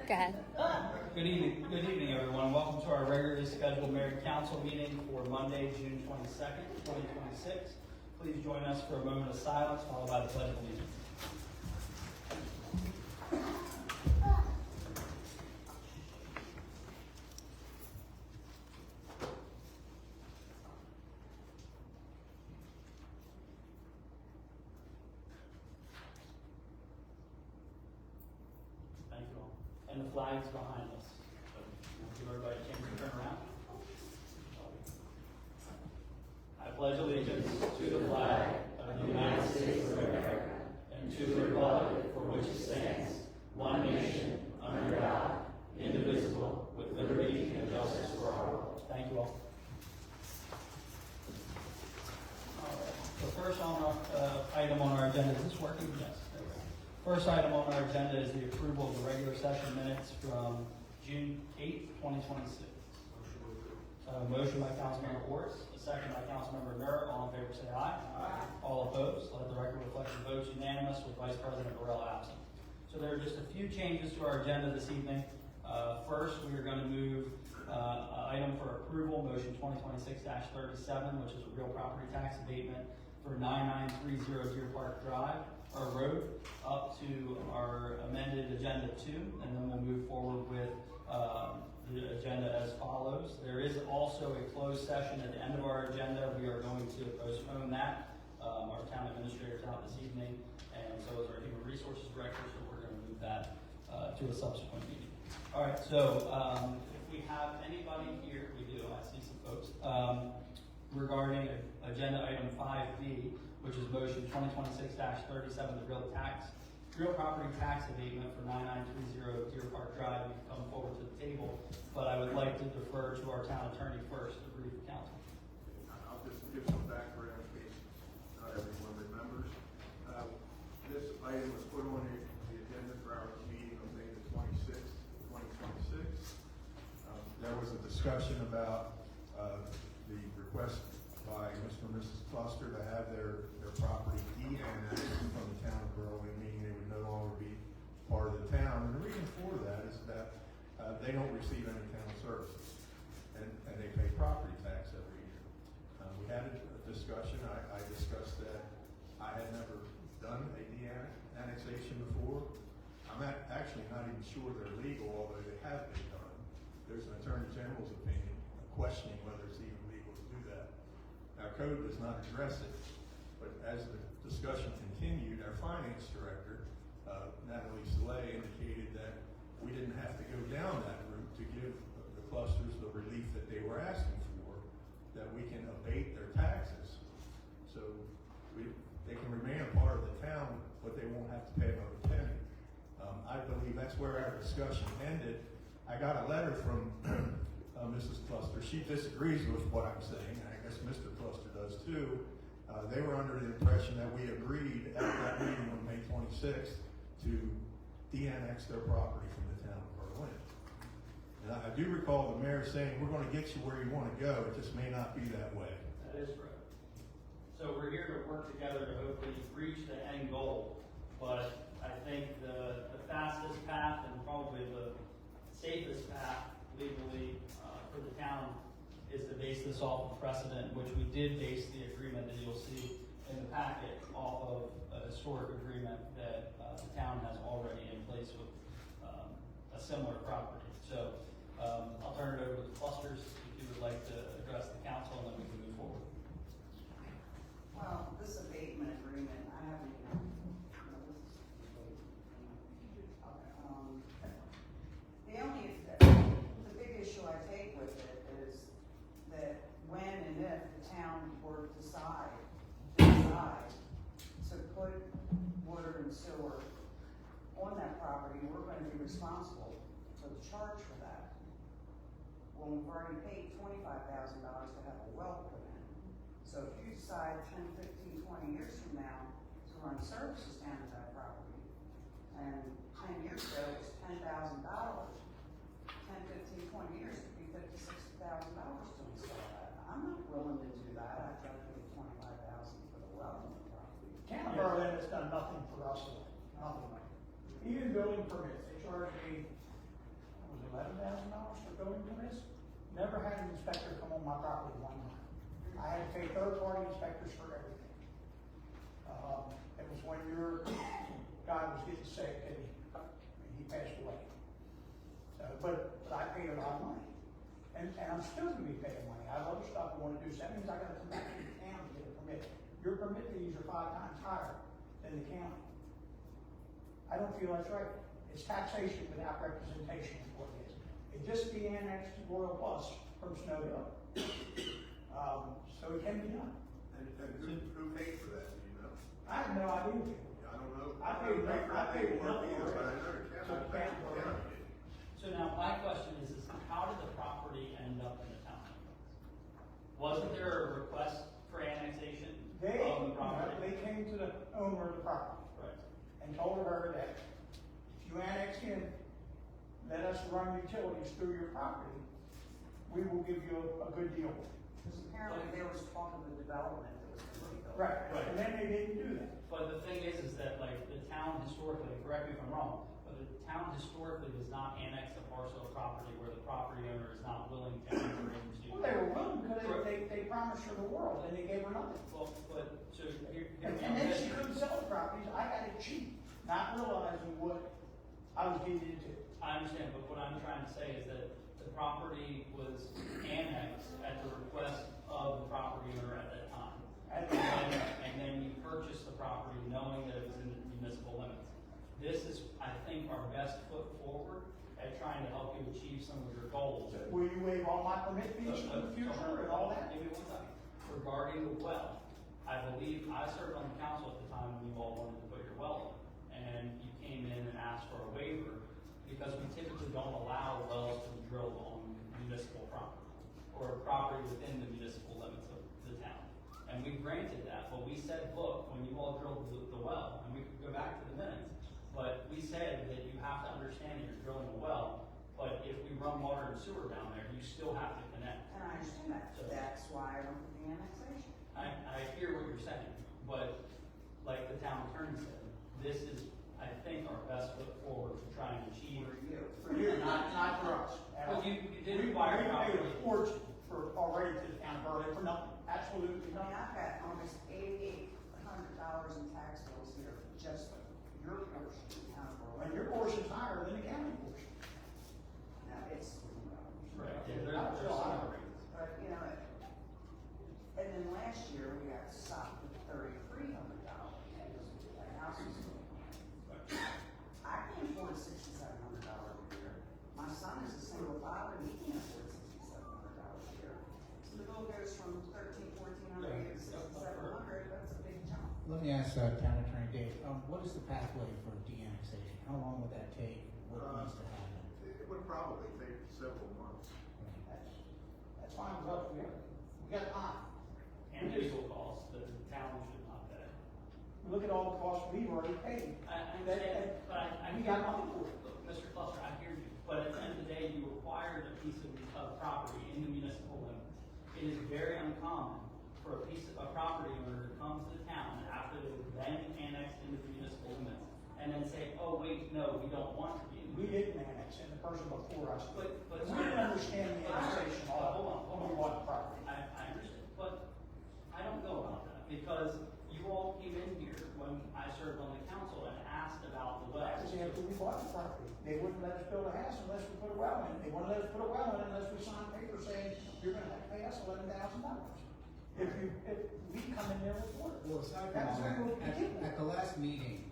Go ahead. Good evening, everyone. Welcome to our regularly scheduled Mayor and Council meeting for Monday, June 22nd, 2026. Please join us for a moment of silence, followed by the Pledge of Allegiance. Thank you all. And the flag's behind us. So give everybody a chance to turn around. I pledge allegiance to the flag of the United States of America and to the republic for which it stands, one nation, under God, indivisible, with liberty and justice for all. Thank you all. The first item on our agenda, is this working? Yes. There we go. First item on our agenda is the approval of the regular session minutes from June 8th, 2026. Motion by Councilmember Orts, a second by Councilmember Nur. All in favor say aye. Aye. All opposed? Let the record reflect the votes unanimous with Vice President Burrell absent. So there are just a few changes to our agenda this evening. First, we are going to move item for approval, motion 2026-37, which is a real property tax abatement for 9930 Deer Park Drive, or Road, up to our amended agenda 2, and then we'll move forward with the agenda as follows. There is also a closed session at the end of our agenda. We are going to postpone that. Our town administrator is out this evening, and so is our human resources director, so we're going to move that to a subsequent meeting. All right, so if we have anybody here, we do, I see some folks, regarding agenda item 5B, which is motion 2026-37, the real property tax abatement for 9930 Deer Park Drive. You can come forward to the table, but I would like to defer to our town attorney first to brief the council. I'll just give some background in case not everyone remembers. This item was put on the agenda for our meeting on May the 26th, 2026. There was a discussion about the request by Mr. and Mrs. Cluster to have their property de-annexed from the town of Berlin, meaning they would no longer be part of the town. And the reason for that is that they don't receive any town services, and they pay property tax every year. We had a discussion. I discussed that I had never done a de-annexation before. I'm actually not even sure they're legal, although they have been done. There's an Attorney General's opinion questioning whether it's even legal to do that. Our code does not address it, but as the discussion continued, our finance director, Natalie Saleh, indicated that we didn't have to go down that route to give the clusters the relief that they were asking for, that we can abate their taxes. So they can remain a part of the town, but they won't have to pay another penny. I believe that's where our discussion ended. I got a letter from Mrs. Cluster. She disagrees with what I'm saying, and I guess Mr. Cluster does too. They were under the impression that we agreed at that meeting on May 26th to de-annex their property from the town of Berlin. And I do recall the mayor saying, we're going to get you where you want to go, it just may not be that way. That is correct. So we're here to work together to hopefully reach the end goal, but I think the fastest path and probably the safest path legally for the town is to base this off of precedent, which we did base the agreement that you'll see in the packet off of a historic agreement that the town has already in place with a similar property. So I'll turn it over to the clusters if you would like to address the council, and then we can move forward. Well, this abatement agreement, I haven't even, the big issue I take with it is that when and if the town were to decide to put water and sewer on that property, we're going to be responsible for the charge for that. When we've already paid $25,000 to have a well put in. So if you decide 10, 15, 20 years from now to run services down to that property, and 10 years ago it was $10,000, 10, 15, 20 years, it would be $50,000, $60,000 to install that. I'm not willing to do that. I'd rather pay $25,000 for the well on the property. Town of Berlin has done nothing for us, nothing. Even building permits, they charge me $11,000 for building permits. Never had an inspector come on my property one time. I had to pay third-party inspectors for everything. It was when your guy was getting sick and he passed away. So, but I paid a lot of money. And I'm still gonna be paying money. I have other stuff I wanna do, so that means I gotta come back to the town to get a permit. Your permit fees are 5 times higher than the county. I don't feel that's right. It's taxation without representation is what it is. It just be annexed to Royal Plus from Snow Hill. So it can be done. And who paid for that, do you know? I have no idea. I don't know. I paid more nothing either, for but I it. know the So county the county- did. So now my question is how did the property end up in the town? Wasn't there a request for annexation of the property? They came to the owner of the property Right. and told her that if you annex in, let us run utilities through your property, we will give you a good deal. Because apparently there was talk of a development that was going to be built. Right, Right. and then they didn't do that. But the thing is that like the town historically, correct me if I'm wrong, but the town historically does not annex a parcel of property where the property owner is not willing to enter into. Well, they were willing because they promised her the world and they gave her nothing. Well, but, so here. And then she couldn't sell the properties, I got it cheap, not realizing what I was getting into. I understand, but what I'm trying to say is that the property was annexed at the request of the property owner at that time. And then you purchased the property knowing that it was in the municipal limits. This is, I think, our best foot forward at trying to help you achieve some of your goals. Will you waive all my permit fees in the future and all that? Give me 1 second. Regarding the well, I believe, I served on the council at the time when you all wanted to put your well in. And you came in and asked for a waiver because we typically don't allow wells to be drilled on municipal property or property within the municipal limits of the town. And we granted that, but we said, look, when you all drilled the well, and we could go back to the minutes, but we said that you have to understand that you're drilling a well, but if we run water and sewer down there, you still have to connect. And I understand that, So- that's why I went with the annexation. I hear what you're saying, but like the town attorney said, this is, I think, our best foot forward to try and achieve. For you, not for us. at all. But you did require We paid property. a fortune for, already to the town of Berlin for nothing, absolutely I mean, nothing. I've got almost $8,800 in tax bills here, for just your portion of the town of And Berlin. your portion's higher than the county portion. No, it's, Right, yeah, there's That's some all. reasons. but, you know, and then last year, we got stopped with $3,300. That house is, I can't afford a $6,700 a year. My son is a single father, and he can't afford $6,700 a year. So the bill goes from $1,400 to $6,700, that's a big jump. Let me ask Town Attorney Dave, what is the pathway for de-annexation? How long would that take? What needs to happen? It would probably take several months. That's fine with us, we got time. And legal costs that the town should not pay. Look at all the costs we've already paid. I understand, but I. We got nothing for it. Look, Mr. Cluster, I hear you, but at the end of the day, you acquired a piece of property in the municipal limits. It is very uncommon for a property owner to come to the town after they've been annexed into the municipal limits and then say, oh, wait, no, we don't want to be in. We didn't annex, and the person before us. But- We didn't understand the annexation law when we bought the property. I understand, but I don't know about that, because you all came in here when I served on the council and asked about the That was wells. after we bought the property. They wouldn't let us build a house unless we put a well in. They wouldn't let us put a well in unless we signed paper saying, you're gonna have to pay us $11,000. If we come in there with water. Well, aside from That's all that, what we did. at the last meeting,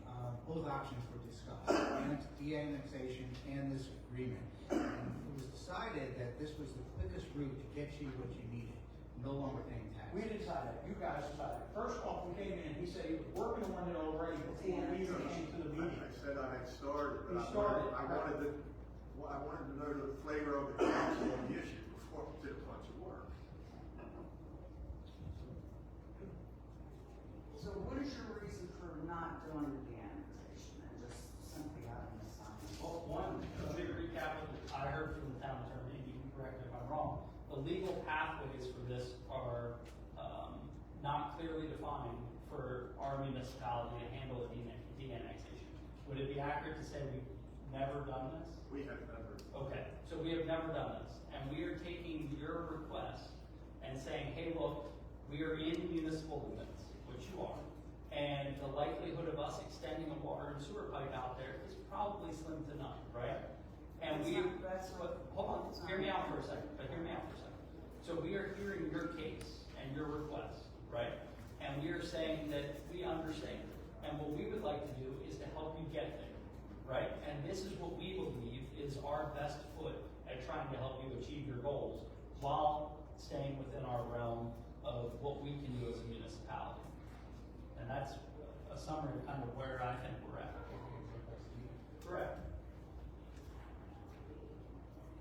both options were discussed, de-annexation and this agreement. And it was decided that this was the quickest route to get you what you needed, no longer paying We taxes. decided, you guys decided. First off, we came in, he said he was working on it already before we even came to the meeting. I said I had started, but You started. I wanted to know the flavor of the council on the issue before we did a bunch of work. So what is your reason for not doing the annexation and just simply having this sign? Well, one, let me recap what I heard from the town attorney, and you can correct me if I'm wrong. The legal pathways for this are, not clearly defined for our municipality to handle a de-annexation. Would it be accurate to say never done this? We have never, Okay, so we have never done this, and we are taking your request and saying, hey, look, we are in municipal limits, which you are, and the likelihood of us extending a water and sewer pipe out there is probably slim to none, right? And we, hold on, hear me out for a second, So we are hearing your case and your request, right? And we are saying that we understand, and what we would like to do is to help you get there, right? And this is what we believe is our best foot at trying to help you achieve your goals while staying within our realm of what we can do as a municipality. And that's a summary of kind of where I think we're at. Correct.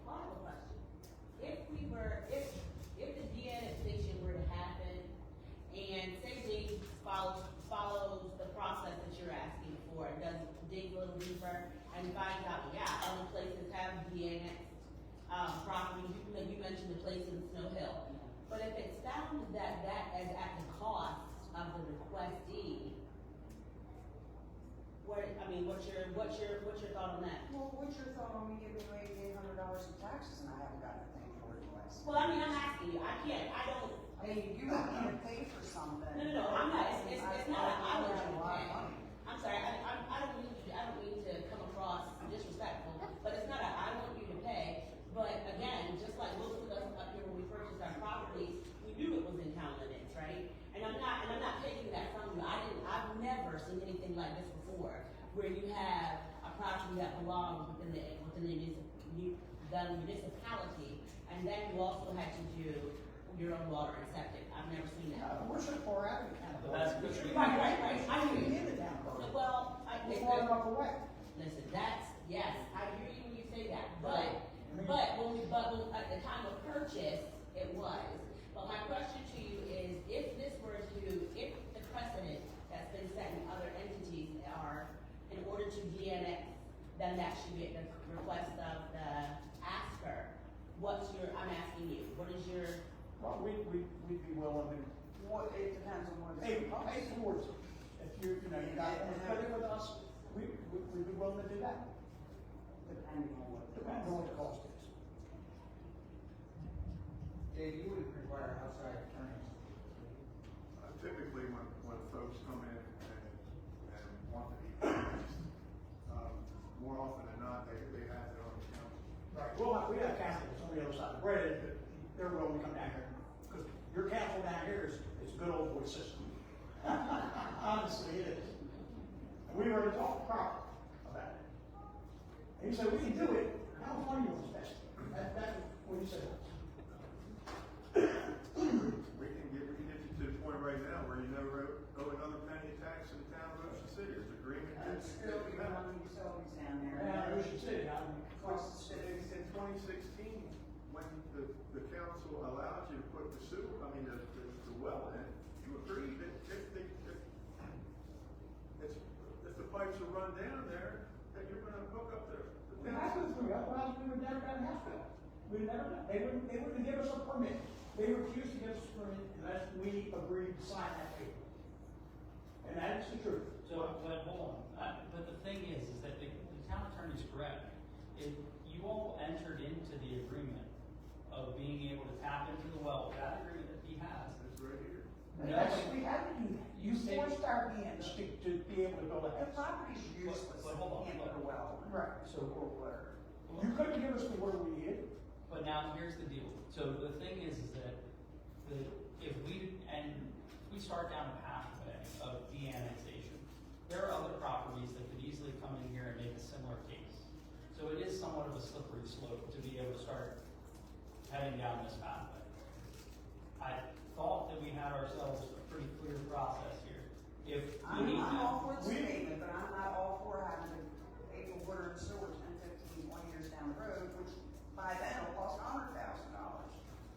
I have a question. If the de-annexation were to happen, and say Dave follows the process that you're asking for, and does dig a little deeper, and finds out, yeah, other places have de-annexed, properties, you mentioned the place in Snow Hill. But if it's found that that is at the cost of the requestee, what's your thought on that? Well, what's your thought on me giving away $800 in taxes and I haven't got anything for it last? Well, I'm asking you, I don't. I mean, you want me to pay for something. No, I'm not, it's not, I want you to A lot of pay. money. I'm sorry, I don't mean to come across disrespectful, but it's not I want you to pay, but again, just like most of us up here when we purchased our properties, we knew it was in town limits, right? And I'm not taking that from you, I've never seen anything like this before, where you have a property that belongs within the municipality, and then you also had to do your own water and septic. I've never seen that. We're so far out of the county. But that's good. Right. I hear you. In the town. Well, It's far enough away. listen, yes, I hear you when you say that, but at the time of purchase, it was. But my question to you is, if the precedent that's been set in other entities are, in order to de-annex, then that should be at the request of the asker, I'm asking you, what is your? Well, we'd be willing to, It depends on what pay it's. towards it. If you got to put it with us, we'd be willing to do that. Depending on what. Depends on what the cost is. Dave, you would require outside attorneys. typically when folks come in and want to be annexed, more often than not, they have their own counsel. Right, well, we have council that's on the other side of the bridge, but they're willing to come down here, because your council down here is a good old boy system. Honestly, it is. And we already talked proper about it. And he said, we can do it, how much money you want to spend? That's what he said. We can get you to the point right now where you never owe another penny of tax in the town of Ocean City. There's agreement. And still be running utilities down there. Yeah, Ocean City, I mean, Across the city. In 2016, when the council allowed you to put the well in, you agreed that if the pipes are run down there, that you're gonna hook up the when I was through, otherwise we would never got a house built. We'd never done, they wouldn't give us a permit. They refused to give us a permit unless we agreed to sign that paper. And that is the truth. So, but hold on, but the thing is that the town attorney's correct. If you all entered into the agreement of being able to tap into the well, that agreement that he has. It's right here. And that's, we had to do that. You forced our hands to be able to build a The house. property's useless, But hold on, you can't put a well. Right. So, or whatever. You couldn't give us the word we needed. But now here's the deal. So the thing is that if we start down a pathway of de-annexation, there are other properties that could easily come in here and make a similar case. So it is somewhat of a slippery slope to be able to start heading down this pathway. I thought that we had ourselves a pretty clear process here. If we need I'm all for the We- statement, but I'm not all for having to pay for water and sewer 10, 15, 20 years down the road, which by then will cost $100,000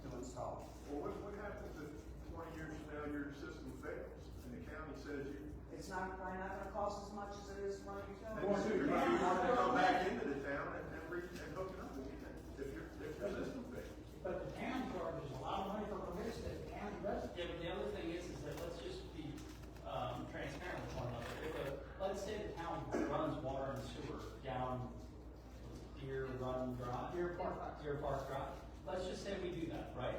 to install. Well, what happens if 20 years from now your system fails and the county says It's probably not gonna cost as much as it is to run a utility. Well, you're going to come back into the town and hook it up again if your system fails? But the town charges a lot of money for permits that the county doesn't. Yeah, but the other thing is that let's just be transparent with one another. Let's say the town runs water and sewer down Drive. Deer Park. Deer Park Drive. Let's just say we do that, right?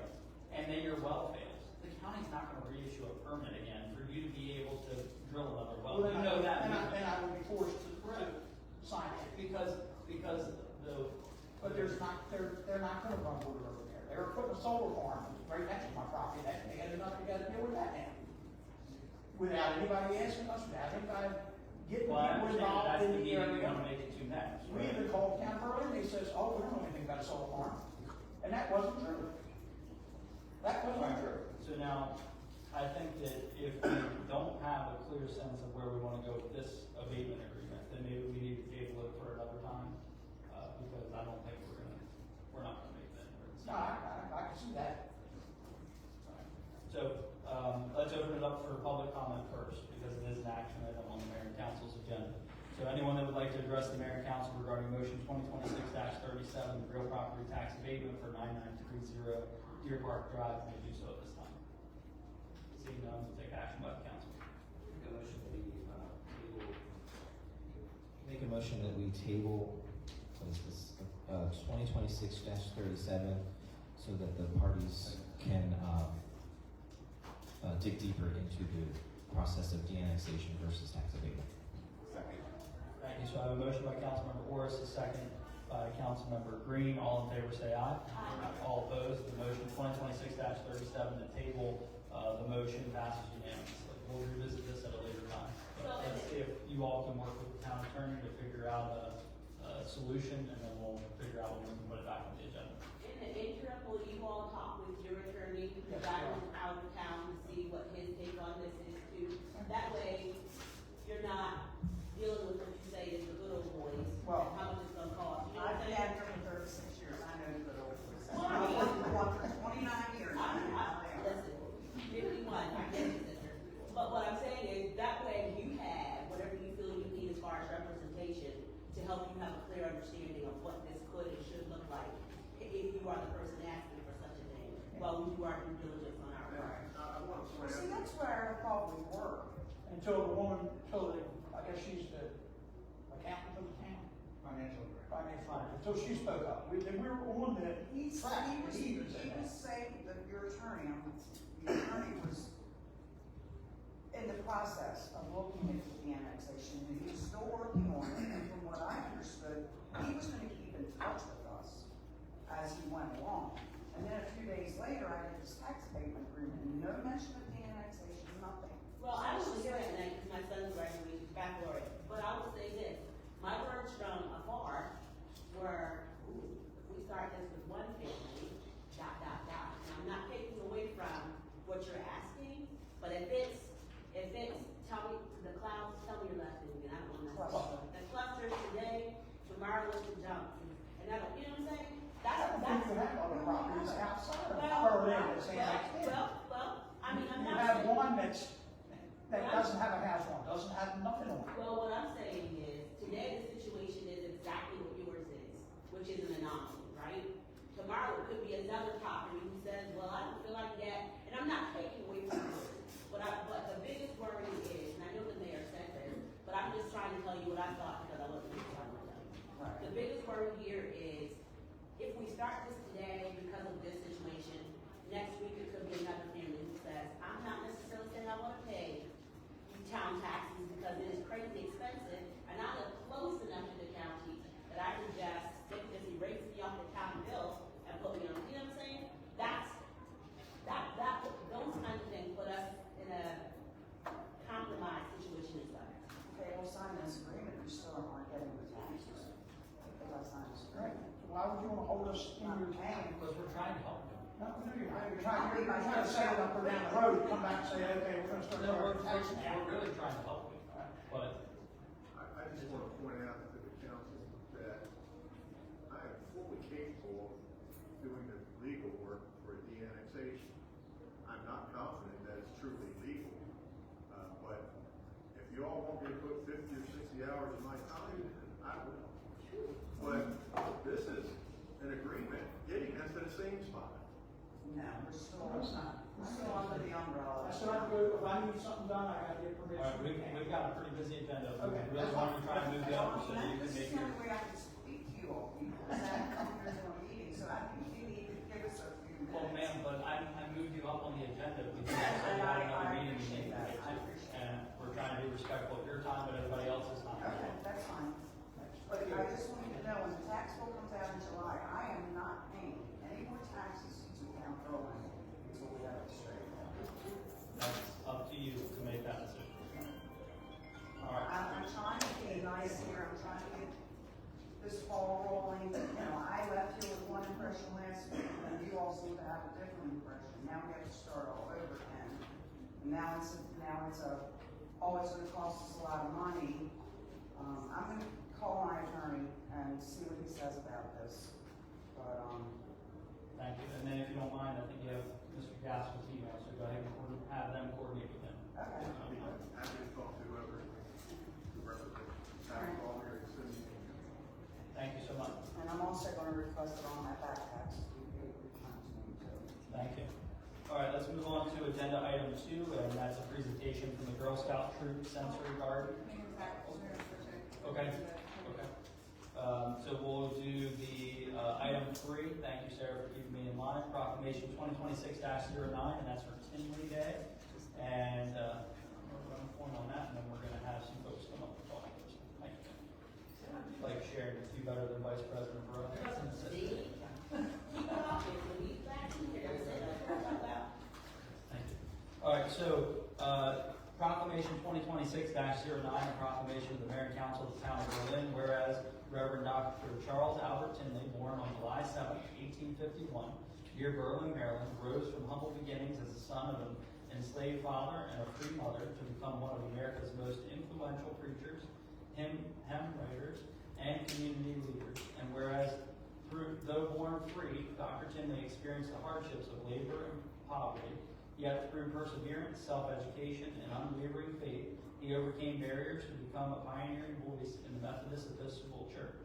And then your well fails. The county's not gonna reissue a permit again for you to be able to drill another well. Well, You know that. then I would be forced to sign it. Because the. But they're not gonna run water over there. They were putting a solar farm right next to my property, that, they had nothing to do with that now. Without anybody asking us, without anybody getting Well, I people understand involved that's in the the meeting we area. wanna make it to next. We even called Town Berlin, they says, oh, we don't know anything about a solar farm. And that wasn't true. That wasn't true. So now, I think that if we don't have a clear sense of where we wanna go with this abatement agreement, then maybe we need to table it for another time, because I don't think we're not gonna make that. No, I can see that. So, let's open it up for public comment first, because it is an action item on the mayor and council's agenda. So anyone that would like to address the mayor and council regarding motion 2026-37, real property tax abatement for 9930 Deer Park Drive, may do so at this time. Seeing none, we'll take action by the council. Make a motion that we table, what is this, 2026-37, so that the parties can, dig deeper into the process of de-annexation versus tax abatement. Thank you. So I have a motion by Councilmember Orris, a second by Councilmember Green. All in favor say aye. All opposed. The motion 2026-37 to table, the motion passes unanimously. We'll revisit this at a later time. But let's see if you all can work with the town attorney to figure out a solution, and then we'll figure out when we can put it back on the agenda. In the interim, will you all talk with your attorney, Yes, that ma'am. is out of town, to see what his take on this is too? That way, you're not dealing with what you say is the good old boys, and Well, how much it's gonna cost. You know what I've I'm been saying? after him for 36 years, I know the old boys. Well, I I've mean- worked for one for 29 years. I know how they are. Listen, 51, I get it, sister. But what I'm saying is, that way you have whatever you feel you need as far as representation to help you have a clear understanding of what this could and should look like if you are the person asking for such a thing, while we do our due diligence on our part. I want to point See, out, that's where I thought we were. Until the woman, I guess she's the accountant of the town, Financial director. financial, until she spoke up. We were on the track, and he even said He was that. saying that your attorney, the attorney was in the process of looking into the annexation, and he was still working on it, and from what I understood, he was gonna keep in touch with us as he went along. And then a few days later, I get this tax abatement agreement, and no mention of the annexation, nothing. Well, I was here that night because my son's graduation, baccalaureate, but I will say this, my words from afar were, ooh, if we start this with one family, And I'm not taking away from what you're asking, but if it's, tell me, the clouds, tell me your last name again, I don't want to. Cluster. The clusters today, tomorrow it's the jump, and I don't, you know what I'm saying? I don't think you have other properties outside of Well, Berlin that's annexed in. I mean, I'm You not have saying. one that doesn't have a house on, doesn't have nothing on it. Well, what I'm saying is, today the situation is exactly what yours is, which is an anomaly, right? Tomorrow it could be another property who says, well, I don't feel like that, and I'm not taking away from yours. But the biggest worry is, and I know the mayor said this, but I'm just trying to tell you what I thought because I wasn't here, so I'm gonna tell you. Right. The biggest worry here is, if we start this today because of this situation, next week it could be another family who says, I'm not necessarily saying I wanna pay town taxes because it is crazy expensive, and I live close enough to the county that I can just erase me off the town bill and put me on, you know what I'm saying? Those kinds of things put us in a compromised situation as well. Okay, we'll sign this agreement, we still aren't getting the taxes. Because I signed this Right, agreement. so why would you wanna hold us in your town? Because we're trying to help you. No, you're trying to set it up or down the road, come back and say, okay, we're gonna start No, we're charging taxes. really trying to help you, but I just want to point out to the council that I am fully capable of doing the legal work for de-annexation. I'm not confident that it's truly legal, but if you all want me to put 50 or 60 hours of my time in, I will. But this is an agreement getting us to the same spot. No, we're still, No, it's not. we're still under the umbrella. I still have to go, if I need something done, I gotta get all permission. right, we've got a pretty busy agenda. Okay. We really want to try and move it up so that you can This make is the your. only way I can speak to you all people, is that ball rolling. You know, I left here with one impression last week, and you all seem to have a different impression. Now we have to start all over again. And now it's always gonna cost us a lot of money. I'm gonna call my attorney and see what he says about this. But, Thank you. And then if you don't mind, I think you have Mr. Gaskel's email, so go ahead and have them coordinate with him. okay. I'll be happy to talk to whoever represents town hall here in Cindy. Thank you so much. And I'm also gonna request it on my backpacks to be returned to me too. Thank you. All right, let's move on to agenda item 2, and that's a presentation from the Girl Scout Troop Sensory Guard. Okay, okay. So we'll do the item 3. Thank you, Sarah, for keeping me in line. Proclamation 2026-09, and that's for Tinley Day. And we're going to point on that, and then we're going to have some folks come up and talk to us. Thank you. Like Sharon, it's you better than Vice President Burrow. See? Keep it off, if we back in here, don't say that out loud. Thank you. All right, so Proclamation 2026-09, a proclamation of the Mayor and Council of the Town of Berlin, whereas Reverend Dr. Charles Albert Tinley, born on July 7, 1851, near Berlin, Maryland, rose from humble beginnings as the son of an enslaved father and a free mother to become one of America's most influential preachers, hymn writers, and community leaders. And whereas, though born free, Dr. Tinley experienced the hardships of labor and poverty, yet through perseverance, self-education, and unwavering faith, he overcame barriers to become a pioneering voice in the Methodist Episcopal Church.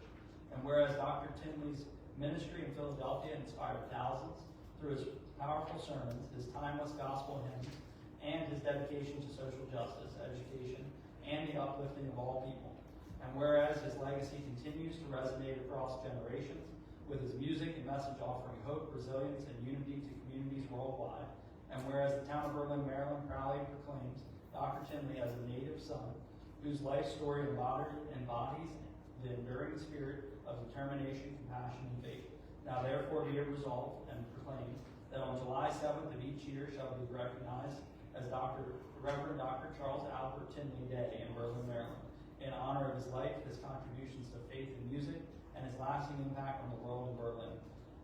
And whereas Dr. Tinley's ministry in Philadelphia inspired thousands through his powerful sermons, his timeless gospel hymns, and his dedication to social justice, education, and the uplifting of all people. And whereas his legacy continues to resonate across generations, with his music and message offering hope, resilience, and unity to communities worldwide. And whereas the town of Berlin, Maryland proudly proclaims Dr. Tinley as a native son whose life story embodies the enduring spirit of determination, compassion, and faith. Now therefore be it resolved and proclaimed that on July 7th of each year shall be recognized as Reverend Dr. Charles Albert Tinley Day in Berlin, Maryland, in honor of his life, his contributions to faith and music, and his lasting impact on the world in Berlin.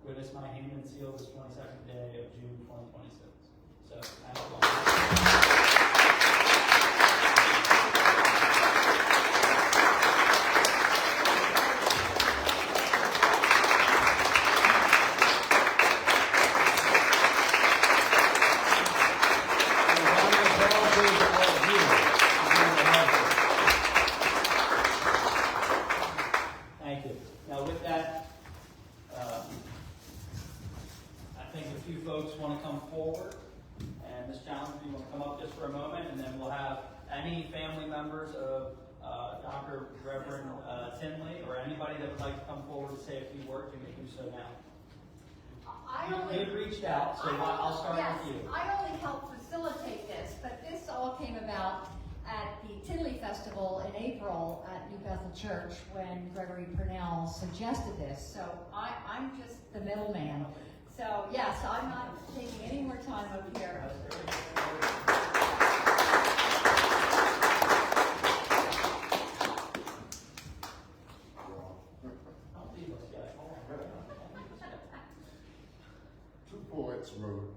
Witness my hand and seal this 22nd day of June 2026. So, thank you all. Thank you. Now with that, I think a few folks want to come forward. And Ms. Johnson, if you want to come up just for a moment, and then we'll have any family members of Dr. Reverend Tinley, or anybody that would like to come forward and say a few words, you may do so now. You reached out, so I'll start with you. I only helped facilitate this, but this all came about at the Tinley Festival in April at New Bethel Church when Gregory Purnell suggested this. So I'm just the middleman. So yes, I'm not taking any more time up here. Two poets wrote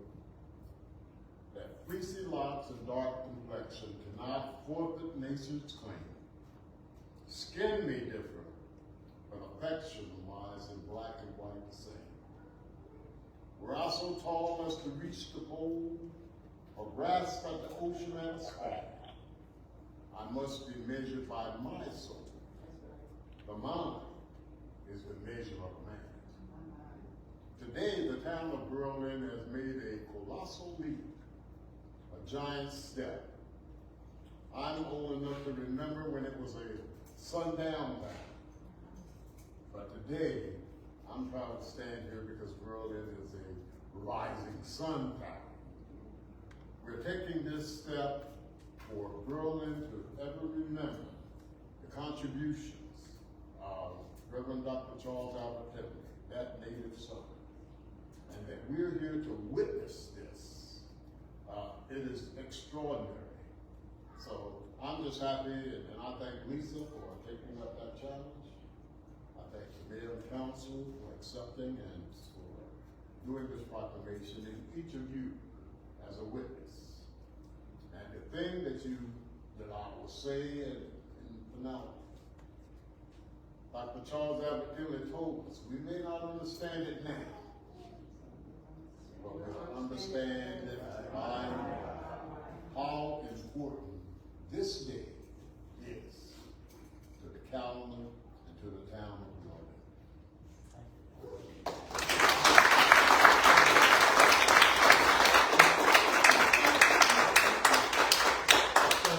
that fleecy locks and dark complexion cannot forfeit nature's claim. Skin may differ, but affection lies in black and white the same. Were I so tall as to reach the pole, or grasp at the ocean and sky, I must be measured by my soul. The mind is the measure of man. Today, the town of Berlin has made a colossal leap, a giant step. I'm old enough to remember when it was a sundown town. But today, I'm proud to stand here because Berlin is a rising sun town. We're taking this step for Berlin to ever remember the contributions of Reverend Dr. Charles Albert Tinley, that native son. And that we're here to witness this. It is extraordinary. So I'm just happy, and I thank Lisa for taking up that challenge. I thank the mayor and council for accepting and for doing this proclamation, and each of you as a witness. And the thing that I will say in finale, Dr. Charles Albert Tindley told us, we may not understand it now, but we'll understand it by how important this day is to the calendar and to the town of New So,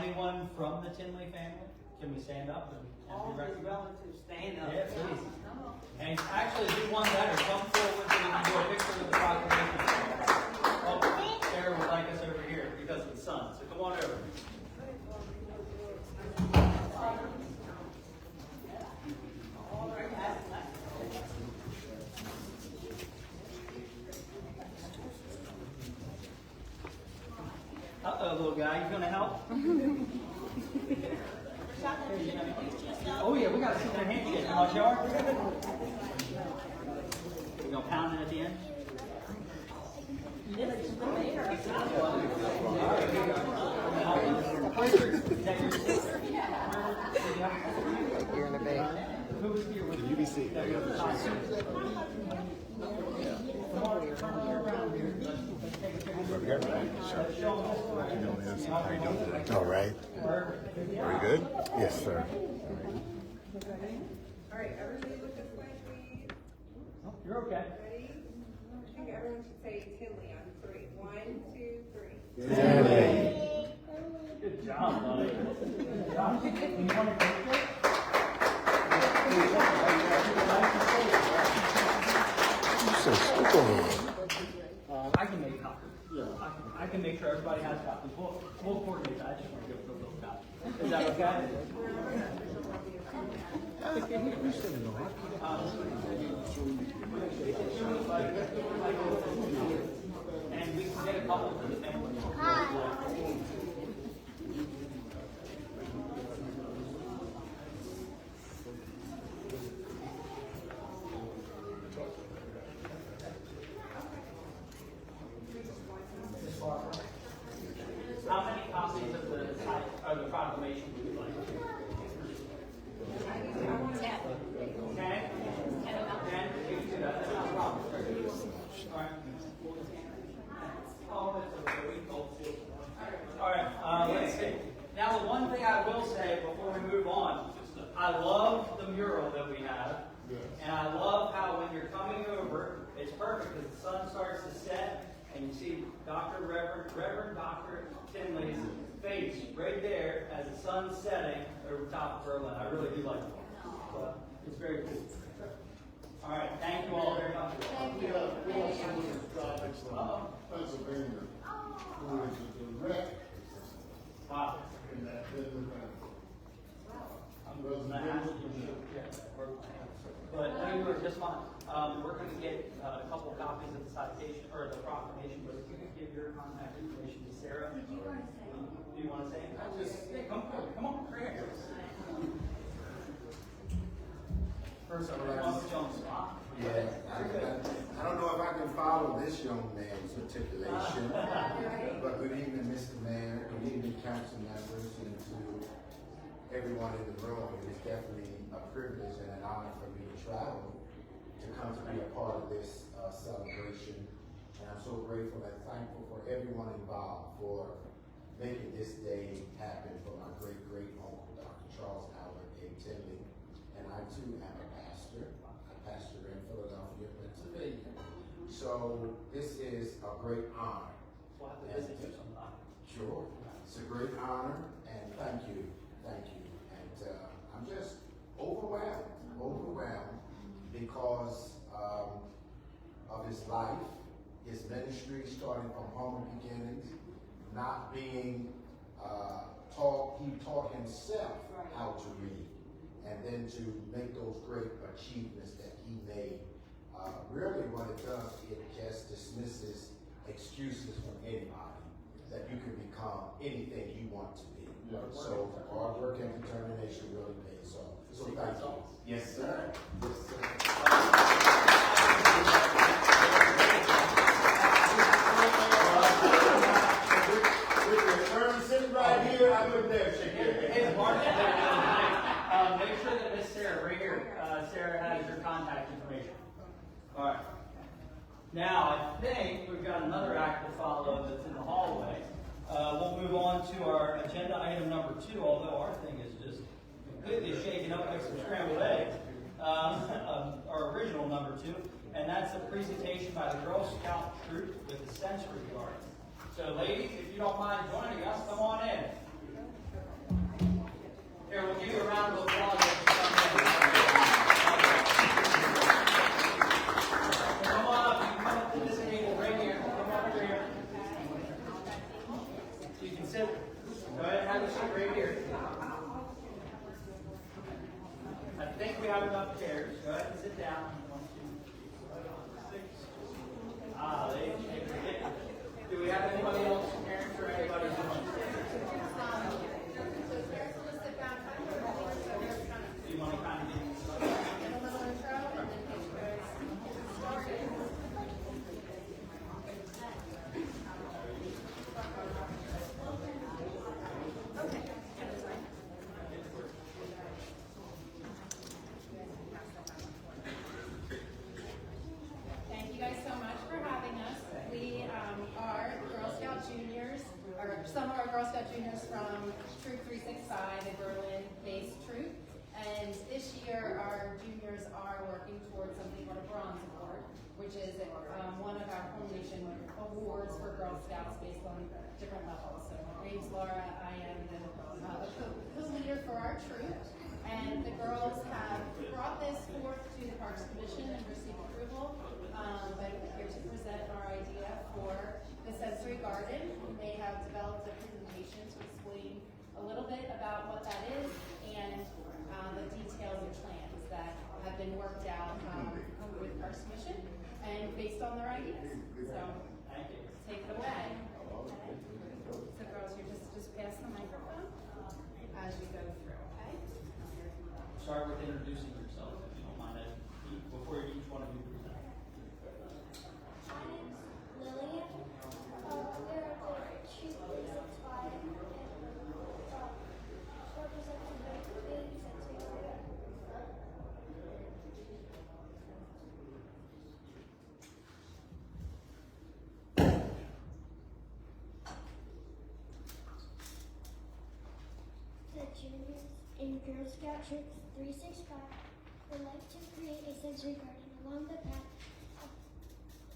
anyone from the Tinley family, can we stand up and All be his recognized? relatives stand up. Yeah, please. And actually, do one better, come forward so we can do a picture of the proclamation. Oh, Sarah would like us over here because of the sun, so come on over. Uh-oh, little guy, you gonna help? Oh yeah, we gotta see their handshake. Come on, Jar. We gonna pound it at the end? You're in the bay. Who's here with The UBC. All right. Very good. Yes, sir. All right, everybody look this way, please. Oh, you're okay. Ready? I think everyone should say Tinley on 3. 1, 2, 3. Good job, buddy. Good job. You want to go first? So stupid. I can make copies. I can make sure everybody has copies. We'll coordinate that. I just want to give a little copy. Is that okay? And we can get a couple for the family. How many copies of the proclamation would you like? 10. 10? 10? We can do that. That's not a problem. All right. Oh, that's okay. We can hold it. All right. Let's see. Now, the one thing I will say before we move on, I love the mural that we have. And I love how when you're coming over, it's perfect because the sun starts to set and you see Reverend Dr. Tinley's face right there as the sun's setting over top of Berlin. I really do like it. So, it's very cool. All right, thank you all very much. We have someone who's driving from Pennsylvania, who is a direct Wow. in that business. I'm going to ask you. But no, you were just fine. We're going to get a couple copies of the citation or the proclamation. But if you could give your contact information to Sarah. Do you want to say anything? Just come on, right here. First, I want to put you on the spot. Yeah, I don't know if I can follow this young man's articulation, but good evening, Mr. Mayor, good evening, council members, and to everyone in the room. It is definitely a privilege and an honor for me to travel to come to be a part of this celebration. And I'm so grateful and thankful for everyone involved for making this day happen, for my great-great-uncle, Dr. Charles Albert A. Tinley. And I too am a pastor. I pastor in Philadelphia, Pennsylvania. So this is a great honor. We'll have to visit you sometime. Sure. It's a great honor, and thank you. And I'm just overwhelmed because of his life, his ministry, starting from humble beginnings, not being taught. He taught himself how to read, and then to make those great achievements that he made. Really what it does, it just dismisses excuses from anybody that you can become anything you want to be. So hard work and determination really pays off. So thank you. Yes, sir. Yes, sir. With the attorney sitting right here, I wouldn't dare shake your hand. Hey, Mark, make sure that Miss Sarah, right here, Sarah has your contact information. All right. Now, I think we've got another act to follow that's in the hallway. We'll move on to our agenda item number 2, although our thing is just completely shaken up like some scrambled eggs. Our original number 2, and that's a presentation by the Girl Scout troop with the sensory garden. So ladies, if you don't mind joining us, come on in. Here, we'll give you a round of applause. Come on up, you can come up to this table right here. Come up here. You can sit. Go ahead and have a seat right here. I think we have enough chairs. Go ahead and sit down. 1, 2, 3, 4, 5, 6. Do we have anybody else, parents or anybody who wants to? Do you want to kind of get Thank you guys so much for having us. We are Girl Scout juniors, or some of our Girl Scout juniors from Troop 365, a Berlin-based troop. And this year, our juniors are working towards something called a Bronze Award, which is one of our Home Nation awards for Girl Scouts based on different levels. So my name's Laura. I am the co-leader for our troop. And the girls have brought this forth to the Parks Commission and received approval. But we're here to present our idea for the sensory garden. They have developed a presentation to explain a little bit about what that is and the details and plans that have been worked out with Parks Commission and based on their ideas. So, take it away. Okay. So girls, you just pass the microphone as you go through, okay? Start with introducing yourself, if you don't mind, before each one of you present. My name's Lillian. We're at the Troop 365 and representing the big sensory garden. The juniors in Girl Scout Troop 365 would like to create a sensory garden along the path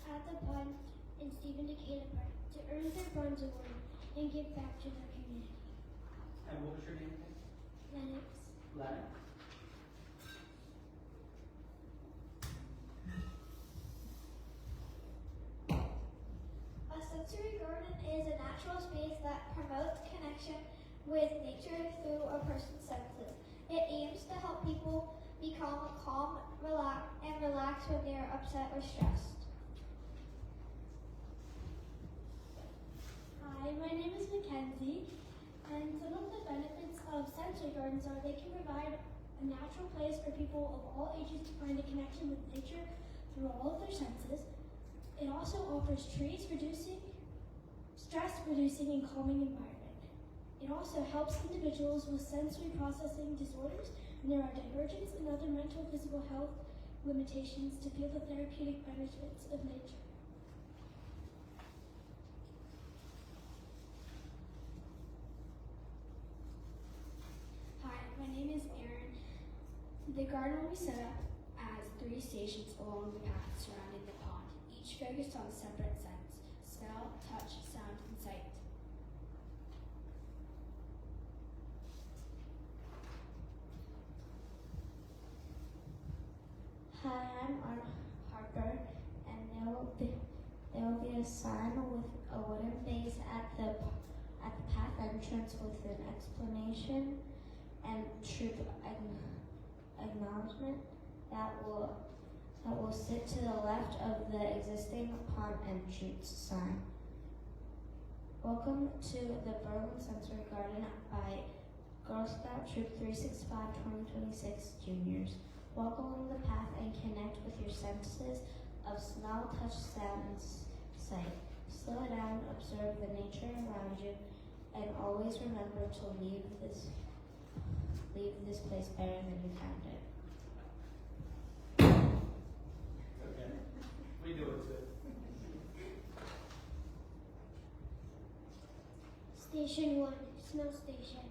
at the pond in Stephen Decatur Park to earn their Bronze Award and give back to their community. And what was your name again? Lennox. Lennox. A sensory garden is a natural space that promotes connection with nature through a person's senses. It aims to help people become calm, relax when they are upset or stressed. Hi, my name is Mackenzie, and some of the benefits of sensory gardens are they can provide a natural place for people of all ages to find a connection with nature through all of their senses. It also offers stress-reducing and calming environment. It also helps individuals with sensory processing disorders and neurodivergence and other mental and physical health limitations to feel the therapeutic benefits of nature. Hi, my name is Erin. The garden will be set up as 3 stations along the path surrounding the pond, each focused on separate sense: smell, touch, sound, and sight. Hi, I'm Arnold Harper, and there will be a sign with a wooden base at the path entrance with an explanation and troop acknowledgement that will sit to the left of the existing pond entrance sign. Welcome to the Berlin Sensory Garden by Girl Scout Troop 365 2026 juniors. Walk along the path and connect with your senses of smell, touch, sound, and sight. Slow down, observe the nature around you, and always remember to leave this place better than you found it. Okay. We do it too. Station 1, Smell Station.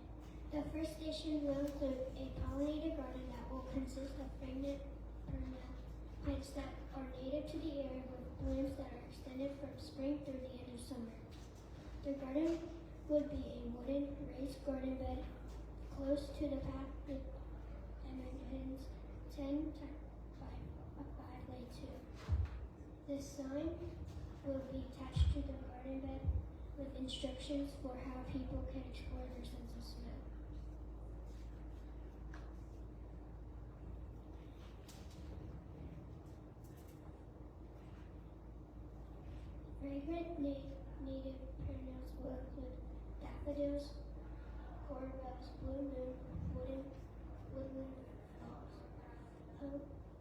The first station will include a pollinator garden that will consist of fragrant perennial plants that are native to the area with blooms that are extended from spring through the end of summer. The garden would be a wooden raised garden bed close to the path with dimensions 10 by 5 by 2. The sign will be attached to the garden bed with instructions for how people can explore their sense of smell. Fragrant native perennials will include daffodils, cornrose, blue moon, woodland phlox,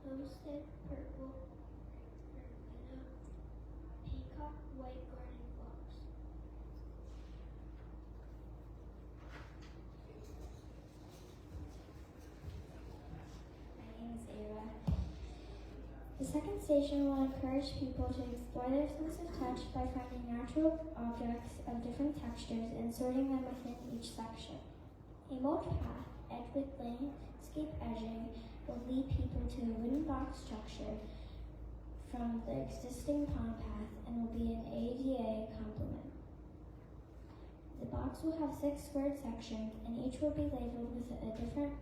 homestead purple, verbena, peacock, white garden phlox. My name is Ava. The second station will encourage people to explore their sense of touch by finding natural objects of different textures and sorting them within each section. A mulch path, edged with landscape edging, will lead people to a wooden box structure from the existing pond path and will be an ADA complement. The box will have 6 squared sections and each will be labeled with a different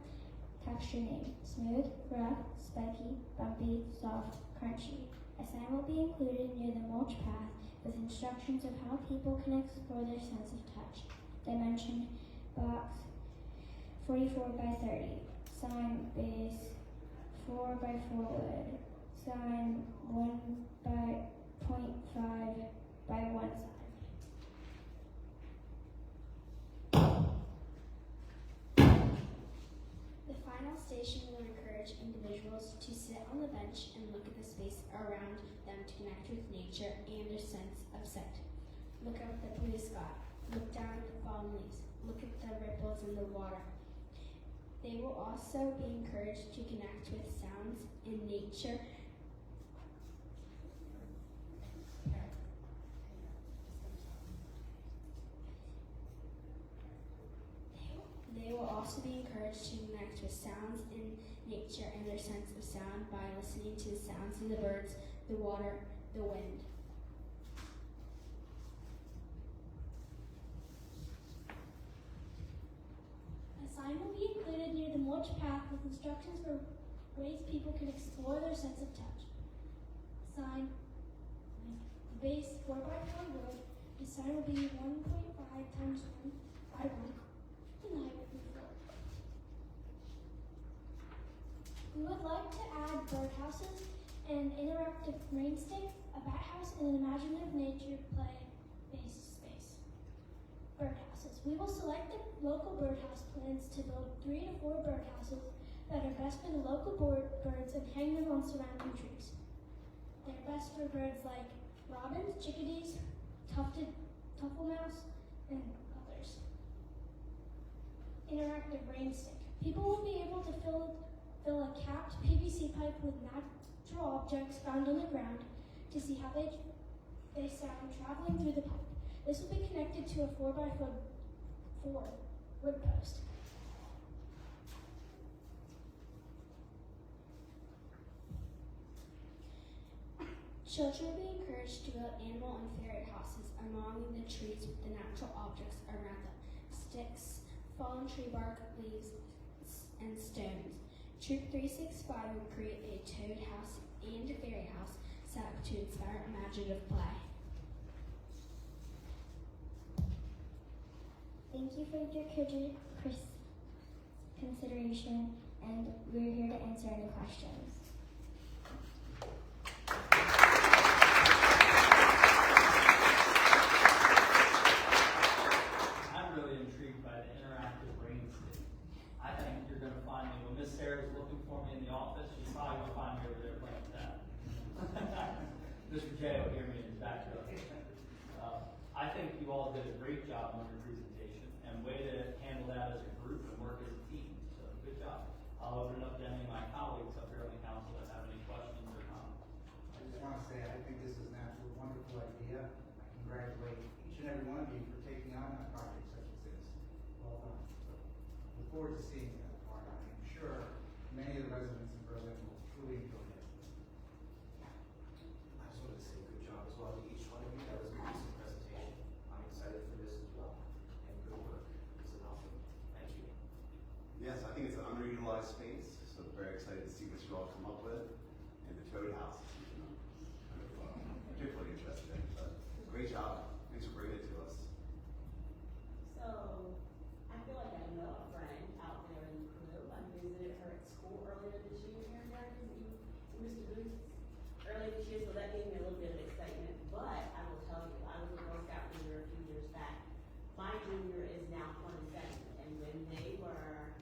texture name: smooth, rough, spiky, bumpy, soft, crunchy. A sign will be included near the mulch path with instructions of how people can explore their sense of touch. Dimension box 44 by 30. Sign base 4 by 4 wood. Sign 1 by 0.5 by 1 side. The final station will encourage individuals to sit on the bench and look at the space around them to connect with nature and their sense of sight. Look up at the blue sky. Look down at the fallen leaves. Look at the ripples in the water. They will also be encouraged to connect with sounds in nature. They will also be encouraged to connect with sounds in nature and their sense of sound by listening to the sounds of the birds, the water, the wind. A sign will be included near the mulch path with instructions for ways people can explore their sense of touch. Sign, base 4 by 4 wood. The sign will be 1.5 times 1 by 1 in height with the floor. We would like to add birdhouses, an interactive rain stick, a bat house, and an imaginative nature play-based space. Birdhouses. We will select the local birdhouse plans to build 3 to 4 birdhouses that are best for the local birds and hang them on surrounding trees. They're best for birds like robins, chickadees, tufted tufflemouse, and others. Interactive rain stick. People will be able to fill a capped PVC pipe with natural objects found on the ground to see how they sound traveling through the pipe. This will be connected to a 4 by 4 wood post. Children will be encouraged to build animal and fairy houses among the trees with the natural objects around them: sticks, fallen tree bark, leaves, and stones. Troop 365 will create a toad house and a fairy house set up to inspire imaginative play. Thank you for your consideration, and we're here to answer any questions. I'm really intrigued by the interactive rain stick. Mr. J will hear me in the back here. I think you all did a great job on your presentation and way to handle that as a group and work as a team. So good job. I'll open it up to any of my colleagues up here on the council that have any questions or comments. I just want to say, I think this is an absolute wonderful idea. I congratulate each and every one of you for taking on a project such as this. Well done. Look forward to seeing that part. I'm sure many of the residents in Berlin will truly enjoy it. I just wanted to say good job as well to each one of you. That was a decent presentation. I'm excited for this as well. And good work. This is awesome. Thank you. Yes, I think it's an underutilized space, so very excited to see what you all come up with. And the Toad House is something I'm kind of particularly interested in. But great job. Thanks for bringing it to us. So, I feel like I know a friend out there in the crew. I visited her at school earlier this year. Mr. Booth, earlier this year, so that gave me a little bit of excitement. But I will tell you, I was a Girl Scout leader a few years back. My junior is now 27, and when they were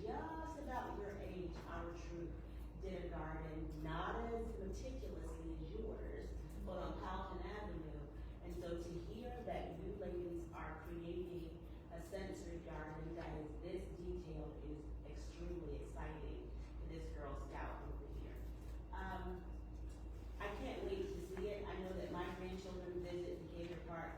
just about your age, our troop did a garden, not as meticulously as yours, but on Powelton Avenue. And so to hear that you ladies are creating a sensory garden that is this detailed is extremely exciting to this Girl Scout over here. I can't wait to see it. I know that my grandchildren visit Decatur Park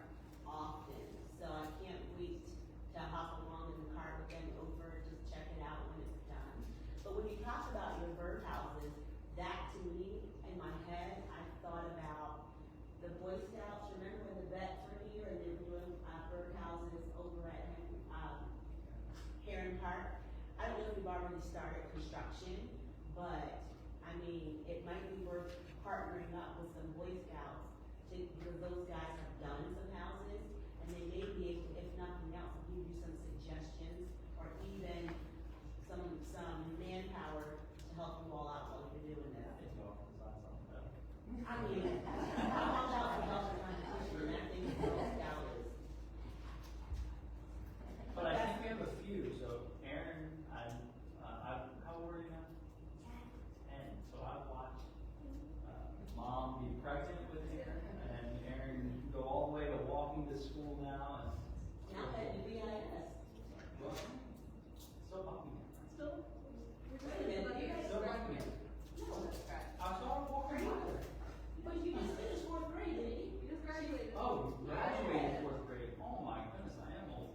often, so I can't wait to hop along in the car with them over to check it out when it's done. But when you talk about your birdhouses, that to me, in my head, I thought about the Boy Scouts. Remember when the vets were here and they were doing birdhouses over at Heron Park? I don't know if we've already started construction, but I mean, it might be worth partnering up with some Boy Scouts because those guys have done some houses and they may be able, if nothing else, give you some suggestions or even some manpower to help you all out while you're doing that. I mean, I'm all about the health and competition, and I think Girl Scout is. But I think we have a few. So Aaron, how old are you now? 10. So I've watched Mom be pregnant with Aaron, and Aaron go all the way to walking to school now. And Now that you BIS. well, still Buckingham. Still? Wait a minute, you guys Still are Buckingham. No, I saw her walking by there. but you just finished 4th grade, didn't you? You just graduated. Oh, graduated 4th grade. Oh my goodness, I am old.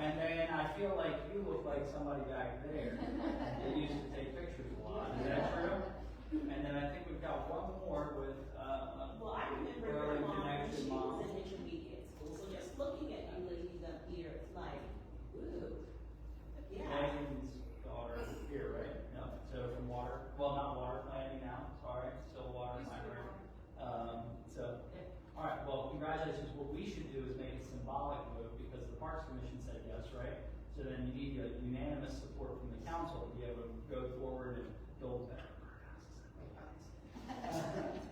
And then I feel like you look like somebody back there that used to take pictures a lot. Is that true? And then I think we've got one more with Well, I remember your Burlington mom when Action she Mom. was in intermediate school, so just looking at you ladies up here, it's like, ooh. Yeah. Megan's daughter here, right? No, so from water, well, not water planning now, sorry, still water library. All right, well, congratulations. What we should do is make a symbolic move because the Parks Commission said yes, right? So then you need a unanimous support from the council to be able to go forward and build better birdhouses.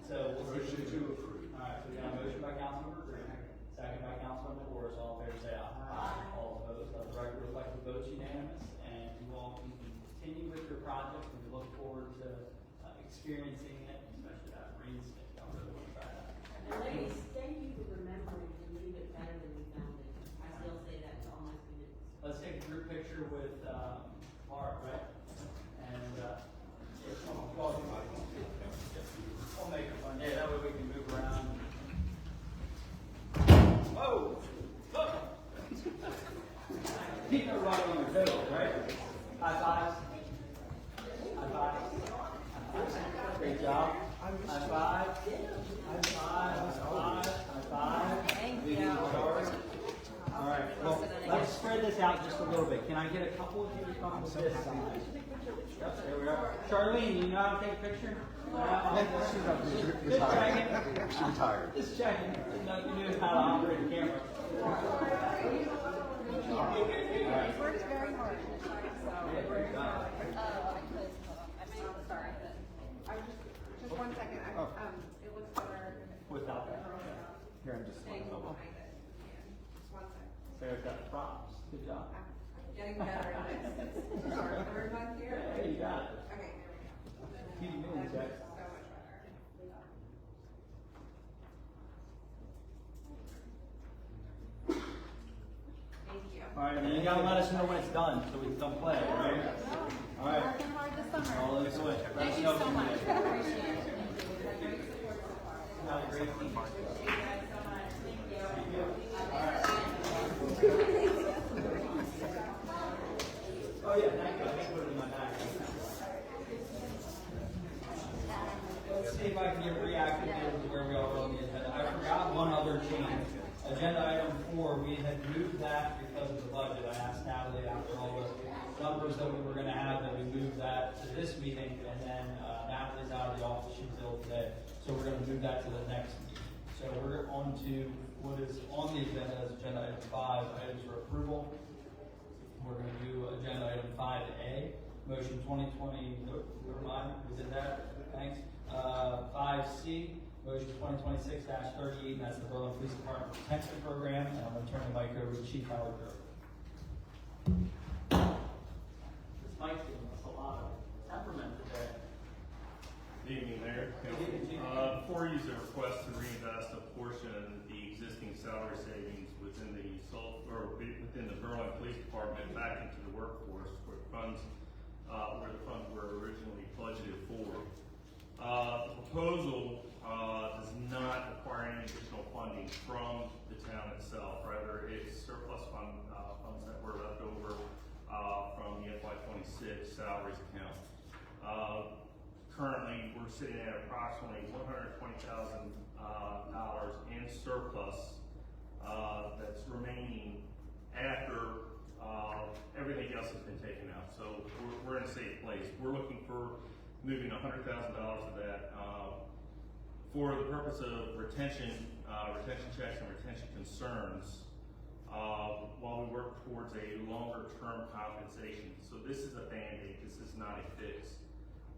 So we'll see. Motion to approve. All right, so we got a motion by Councilmember Green, second by Councilmember Horace. All in favor, say aye. Aye. All opposed, let the record reflect the votes unanimous, and you all can continue with your project, and we look forward to experiencing it, especially that green stick. I really want to try that. And ladies, thank you for remembering to leave it better than we found it. I still say that to all my students. Let's take a group picture with Mark, right? And we'll make it fun. Yeah, that way we can move around. Whoa! Look! Keep it right on your toes, right? High fives. High five. Great job. High five. High five. High five. Thank you. All right, well, let's spread this out just a little bit. Can I get a couple of you to come to this side? Yep, there we are. Charlene, you know how to take a picture? Just checking. She's retired. Just checking. Nothing new how to operate a camera. It works very hard. Yeah, great job. Sorry. Just 1 second. It looks better. Without that. Here, I'm just Staying like, behind it. Yeah. Just 1 second. Sarah's got props. Good job. Getting better at this. This is our 3rd month here. Hey, you got it. Okay, there we go. Keep moving, That's Jack. so much better. All right, and you gotta let us know when it's done, so we can come play, all right? All right. Working hard this summer. All those away. Thank you so much. I appreciate it. Great support so far. Have a great week. Thank you guys so much. Thank you. Oh, yeah, thank you. I just put it in my bag. Let's see if I can get reactivated to where we are on the agenda. I forgot one other change. Agenda item 4, we had moved that because of the budget. I asked Natalie after all the numbers that we were gonna have, that we moved that to this meeting, and then Natalie's out of the office, she's ill today. So we're gonna move that to the next meeting. So we're on to what is on the agenda as agenda item 5, items for approval. We're gonna do agenda item 5A, motion 2020, never mind, we did that, thanks. 5C, motion 2026-38, and that's the Berlin Police Department Retention Program, and I'm gonna turn the mic over to Chief Howard Grove. This mic's giving us a lot of temperament today. Good evening, Mayor. Before you use a request to reinvest a portion of the existing salary savings within the Berlin Police Department back into the workforce where the funds were originally budgeted for. The proposal does not require any additional funding from the town itself. Rather, it's surplus funds that were left over from the FY26 salaries account. Currently, we're sitting at approximately $120,000 in surplus that's remaining after everything else has been taken out. So we're in a safe place. We're looking for moving $100,000 of that for the purpose of retention checks and retention concerns while we work towards a longer term compensation. So this is a Band-Aid, this is not a fix.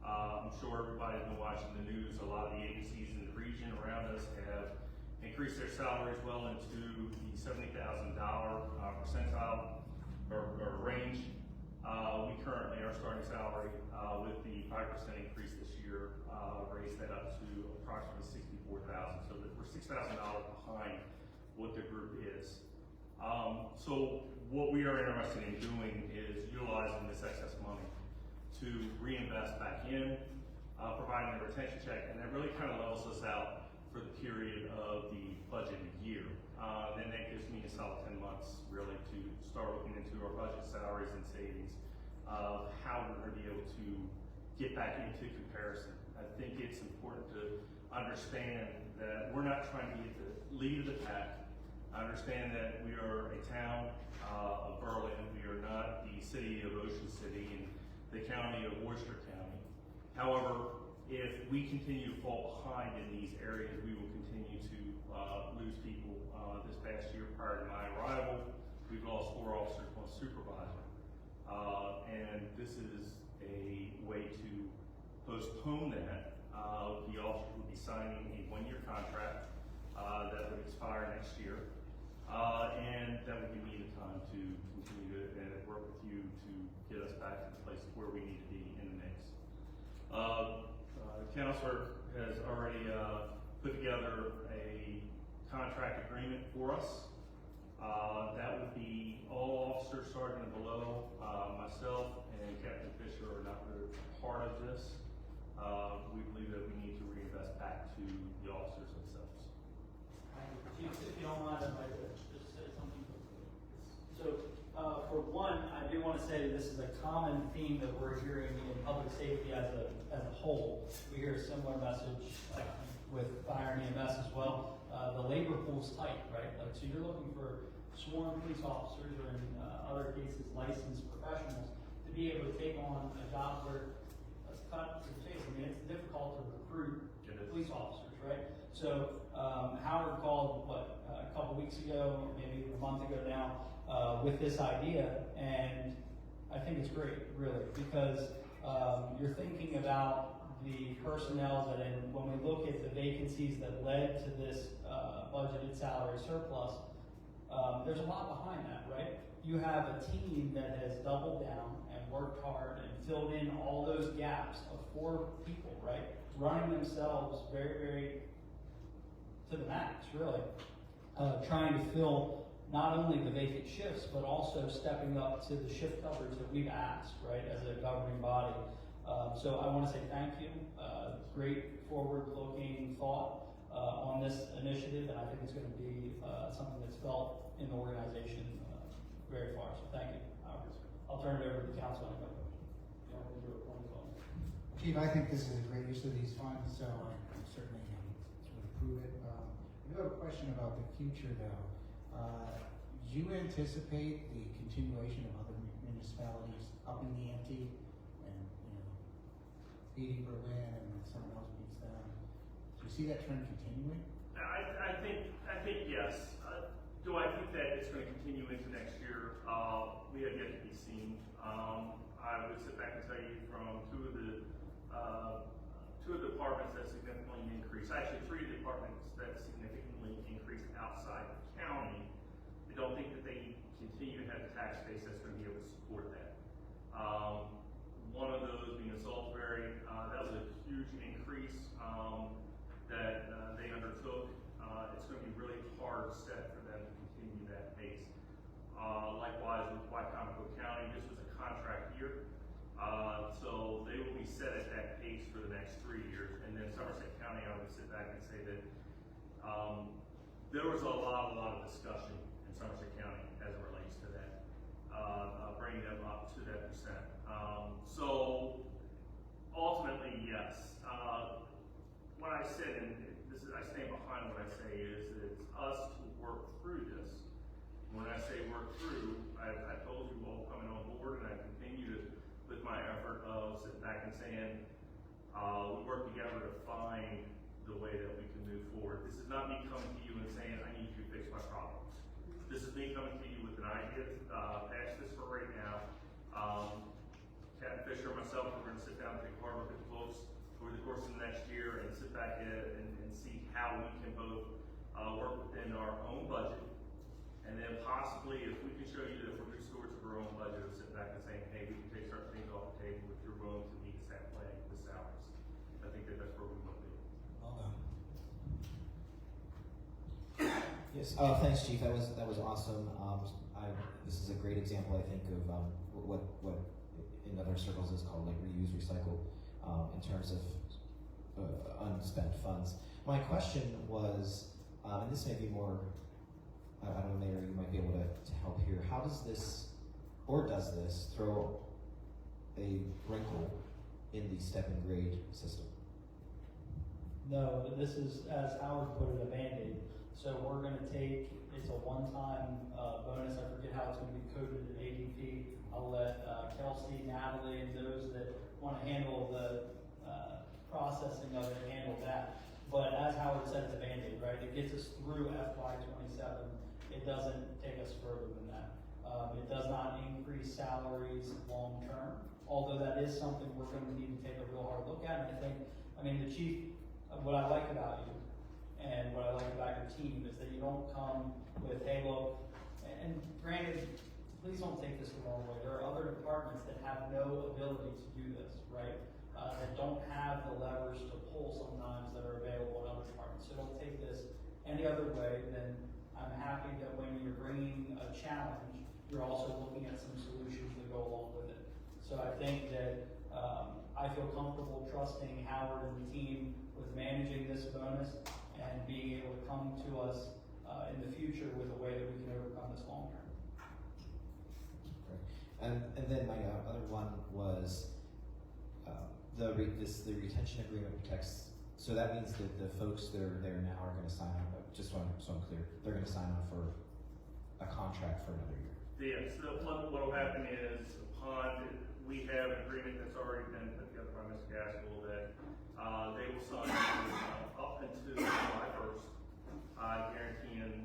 I'm sure everybody's been watching the news. A lot of the agencies in the region around us have increased their salaries well into the $70,000 percentile or range. We currently, our starting salary with the 5% increase this year, raised that up to approximately $64,000. So that we're $6,000 behind what the group is. So what we are interested in doing is utilizing this excess money to reinvest back in, providing a retention check, and that really kind of levels us out for the period of the budget year. Then that gives me a solid 10 months really to start looking into our budget salaries and savings of how we're going to be able to get back into comparison. I think it's important to understand that we're not trying to be at the lead of the pack. I understand that we are a town of Berlin. We are not the city of Ocean City and the county of Worcester County. However, if we continue to fall behind in these areas, we will continue to lose people. This past year, prior to my arrival, we've lost 4 officers, 1 supervisor. And this is a way to postpone that. The officer will be signing a 1-year contract that would expire next year. And that would give me the time to continue to work with you to get us back to the place where we need to be in the mix. The counselor has already put together a contract agreement for us. That would be all officers starting and below. Myself and Captain Fisher are not really part of this. We believe that we need to reinvest back to the officers themselves. Chief, if you don't mind, I'd like to just say something. So, for one, I do want to say that this is a common theme that we're hearing in public safety as a whole. We hear a similar message with fire and EMS as well. The labor pool's tight, right? Like, so you're looking for sworn police officers, or in other cases, licensed professionals, to be able to take on a job where, let's cut to the chase. I mean, it's difficult to recruit police officers, right? So Howard called, a couple weeks ago, maybe a month ago now, with this idea, and I think it's great, really, because you're thinking about the personnel that, when we look at the vacancies that led to this budgeted salary surplus, there's a lot behind that, right? You have a team that has doubled down and worked hard and filled in all those gaps of 4 people, right? Running themselves very, very to the max, really. Trying to fill not only the vacant shifts, but also stepping up to the shift coverage that we've asked, right, as a governing body. So I want to say thank you. Great forward-looking thought on this initiative, and I think it's going to be something that's felt in the organization very far. So thank you. I'll turn it over to the council. Chief, I think this is a great use of these funds, so I certainly would approve it. I do have a question about the future, though. Do you anticipate the continuation of other municipalities upping the ante and, beating Berlin and then someone else beats them? Do you see that trend continuing? I think yes. Do I think that it's going to continue into next year? We have yet to be seen. I would sit back and tell you from two of the departments that significantly increased, actually 3 departments that significantly increased outside the county. I don't think that they continue to have a tax base that's going to be able to support that. One of those being Salisbury, that was a huge increase that they undertook. It's going to be really hard set for them to continue that pace. Likewise with Wycomico County, this was a contract year. So they will be set at that pace for the next 3 years. And then Somerset County, I would sit back and say that there was a lot of discussion in Somerset County as it relates to that, bringing them up to that percent. So ultimately, yes. What I said, and this is, I stand behind what I say, is that it's us to work through this. When I say work through, I told you all coming on board, and I continue to, with my effort of sitting back and saying, we work together to find the way that we can move forward. This is not me coming to you and saying, I need you to fix my problems. This is me coming to you with an idea to pass this for right now. Captain Fisher and myself, we're going to sit down and take a hard look at the books over the course of the next year and sit back and see how we can both work within our own budget, and then possibly, if we can show you that we're good stewards of our own budget, of sitting back and saying, hey, we can take certain things off the table if you're willing to meet us halfway with salaries. I think that that's where we want to be. Well done. Yes, thanks, Chief. That was awesome. This is a great example, I think, of what in other circles is called like reuse, recycle, in terms of unspent funds. My question was, and this may be more, I don't know, Mayor, you might be able to help here. How does this, or does this, throw a wrinkle in the step and grade system? No, this is, as Howard put it, a Band-Aid. So we're going to take, it's a one-time bonus. I forget how it's going to be coded in ADP. I'll let Kelsey, Natalie, and those that want to handle the processing of it handle that. But as Howard said, it's a Band-Aid, right? It gets us through FY27. It doesn't take us further than that. It does not increase salaries long-term, although that is something we're going to need to take a real hard look at. And I mean, the chief, what I like about you and what I like about your team is that you don't come with, hey, look, and granted, please don't take this the wrong way. There are other departments that have no ability to do this, right? That don't have the levers to pull sometimes that are available in other departments. So don't take this any other way than I'm happy that when you're bringing a challenge, you're also looking at some solutions that go along with it. So I think that I feel comfortable trusting Howard and the team with managing this bonus and being able to come to us in the future with a way that we can overcome this long term. Great. And then my other one was the retention agreement protects. So that means that the folks that are there now are going to sign on. Just so I'm clear, they're going to sign on for a contract for another year. Yes. So what will happen is, we have an agreement that's already been put together by Mr. Gaskell that they will sign up until July 1st, guaranteeing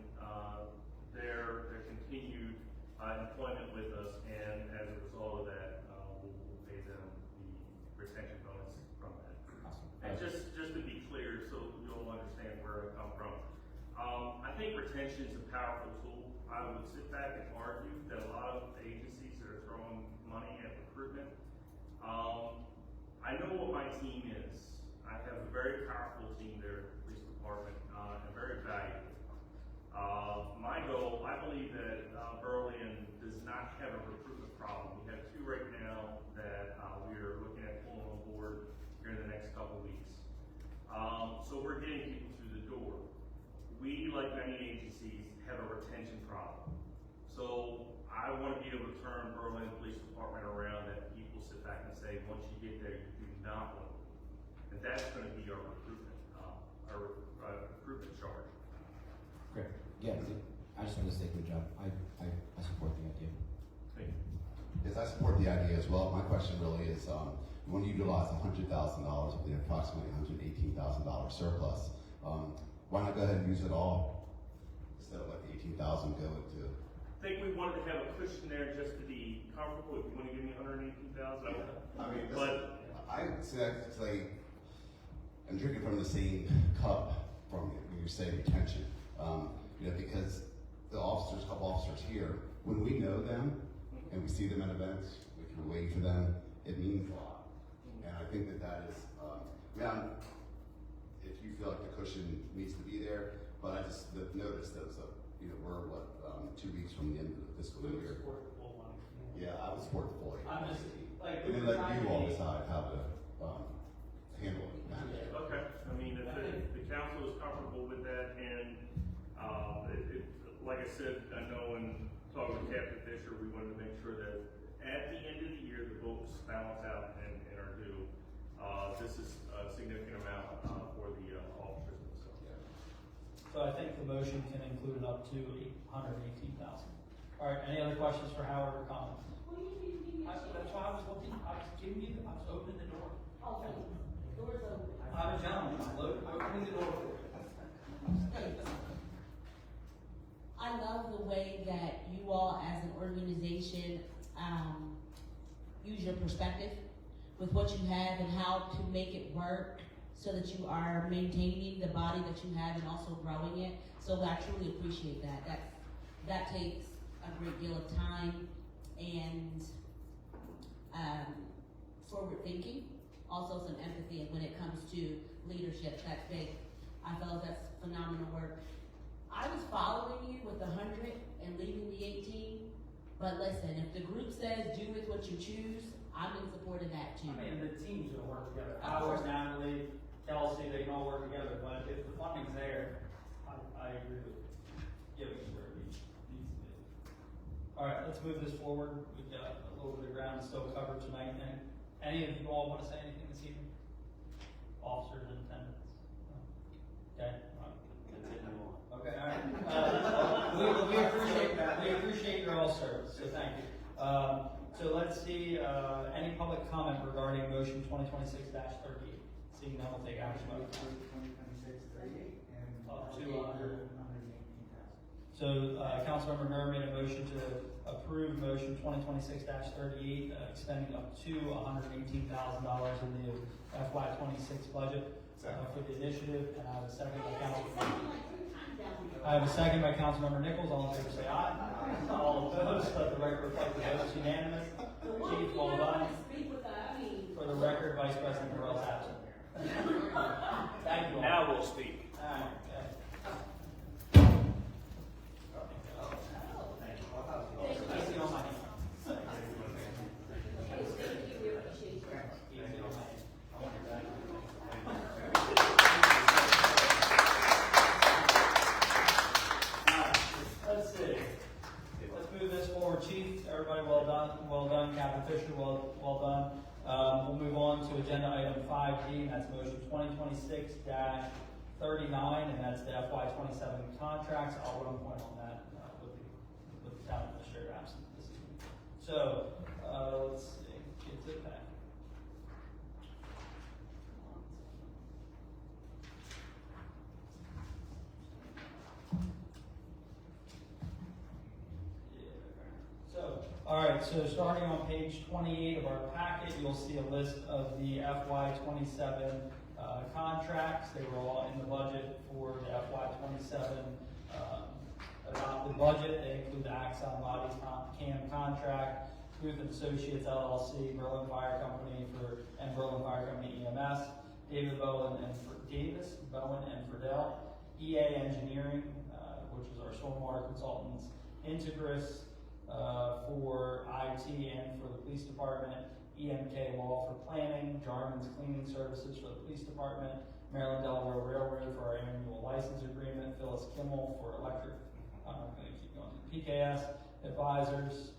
their continued employment with us, and as a result of that, we'll pay them the retention bonus from that. Awesome. And just to be clear, so you'll understand where I come from. I think retention is a powerful tool. I would sit back and argue that a lot of agencies that are throwing money at recruitment, I know what my team is. I have a very powerful team there at the police department, and very valuable. My goal, I believe that agencies have a retention problem. So I want to be able to turn Berlin Police Department around, that people sit back and say, once you get there, you do not want to leave. And that's going to be our recruitment charge. Great. Yeah, I just want to say good job. I support the idea. Thank you. Yes, I support the idea as well. My question really is, you want to utilize $100,000 of the approximately $118,000 surplus. Why not go ahead and use it all instead of let the $18,000 go into? I think we wanted to have a cushion there just to be comfortable. If you want to give me $118,000, I mean, but I say, I'm drinking from the same cup from when you say retention. You know, because the officers, couple officers here, when we know them and we see them at events, we can wait for them, it means a lot. And I think that is, if you feel like the cushion needs to be there, but I just noticed that it's we're 2 weeks from the end of the fiscal year. Yeah, I would support the full. I'm just, like, And then let you all decide how to handle it. okay. I mean, if the council is comfortable with that, and like I said, I know in talking with Captain Fisher, we wanted to make sure that at the end of the year, the books balance out and are due. This is a significant amount for the officers themselves. So I think the motion can include up to $118,000. All right, any other questions for Howard or comments? That's why I was looking, I was opening the door. Okay, door's open. I'm a gentleman, I'm opening the door for you. I love the way that you all as an organization, use your perspective with what you have and how to make it work so that you are maintaining the body that you have and also growing it. So I truly appreciate that. That takes a great deal of time and forward thinking, also some empathy. And when it comes to leadership, that's big. I feel that's phenomenal work. I was following you with the 100 and leaving the 18, but listen, if the group says do with what you choose, I'm in support of that too. I mean, the team's gonna work together. Howard, Natalie, Kelsey, they can all work together, but if the funding's there, I agree with giving it where it needs to be. All right, let's move this forward. We've got a little bit of ground still covered tonight. And any of you all want to say anything this evening? Officers in attendance? Okay. Okay, all right. We appreciate your all service, so thank you. So let's see, any public comment regarding motion 2026-38? Seeing none, we'll take action. 2026-38 and Up to 118,000. So, Councilmember Nur made a motion to approve motion 2026-38, extending up to $118,000 in the FY26 budget for the initiative, and I have a second by Councilmember Nichols. All in favor, say aye. All opposed, let the record reflect the vote is unanimous. Chief, well done. For the record, Vice President Burrell's absent. Thank you all. Now we'll speak. All right, okay. Easy on my hand. Easy on my hand. Let's see. Let's move this forward, Chief. Everybody, well done. Well done. Captain Fisher, well done. We'll move on to agenda item 5D, and that's motion 2026-39, and that's the FY27 contracts. I'll run point on that with the town administrator absent this evening. So, let's see. Get to that. All right, so starting on page 28 of our packet, you'll see a list of the FY27 contracts. They were all in the budget for the FY27 adopted budget. They include the Axon Body Cam contract, Booth and Associates LLC, Berlin Fire Company and Berlin Fire Company EMS, Bowen and Friedel, EA Engineering, which is our stormwater consultants, Integris, for IT and for the police department, EMK Law for planning, Jarman's Cleaning Services for the police department, Maryland Delaware Railroad for our annual license agreement, Phyllis Kimmel for electric I'm gonna keep going. PKS Advisors,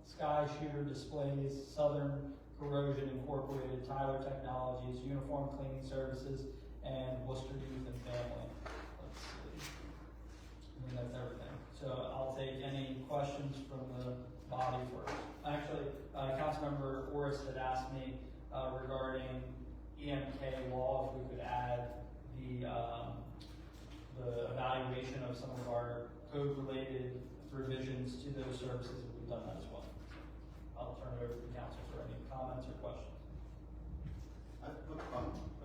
Sky Shooter Displays, Southern Corrosion Incorporated, Tyler Technologies, Uniform Cleaning Services, and Worcester Youth and Family. Let's see. I think that's everything. So I'll take any questions from the body first. Actually, Councilmember Orris had asked me regarding EMK law, if we could add the evaluation of some of our code-related revisions to those services, and we've done that as well. I'll turn it over to the council for any comments or questions.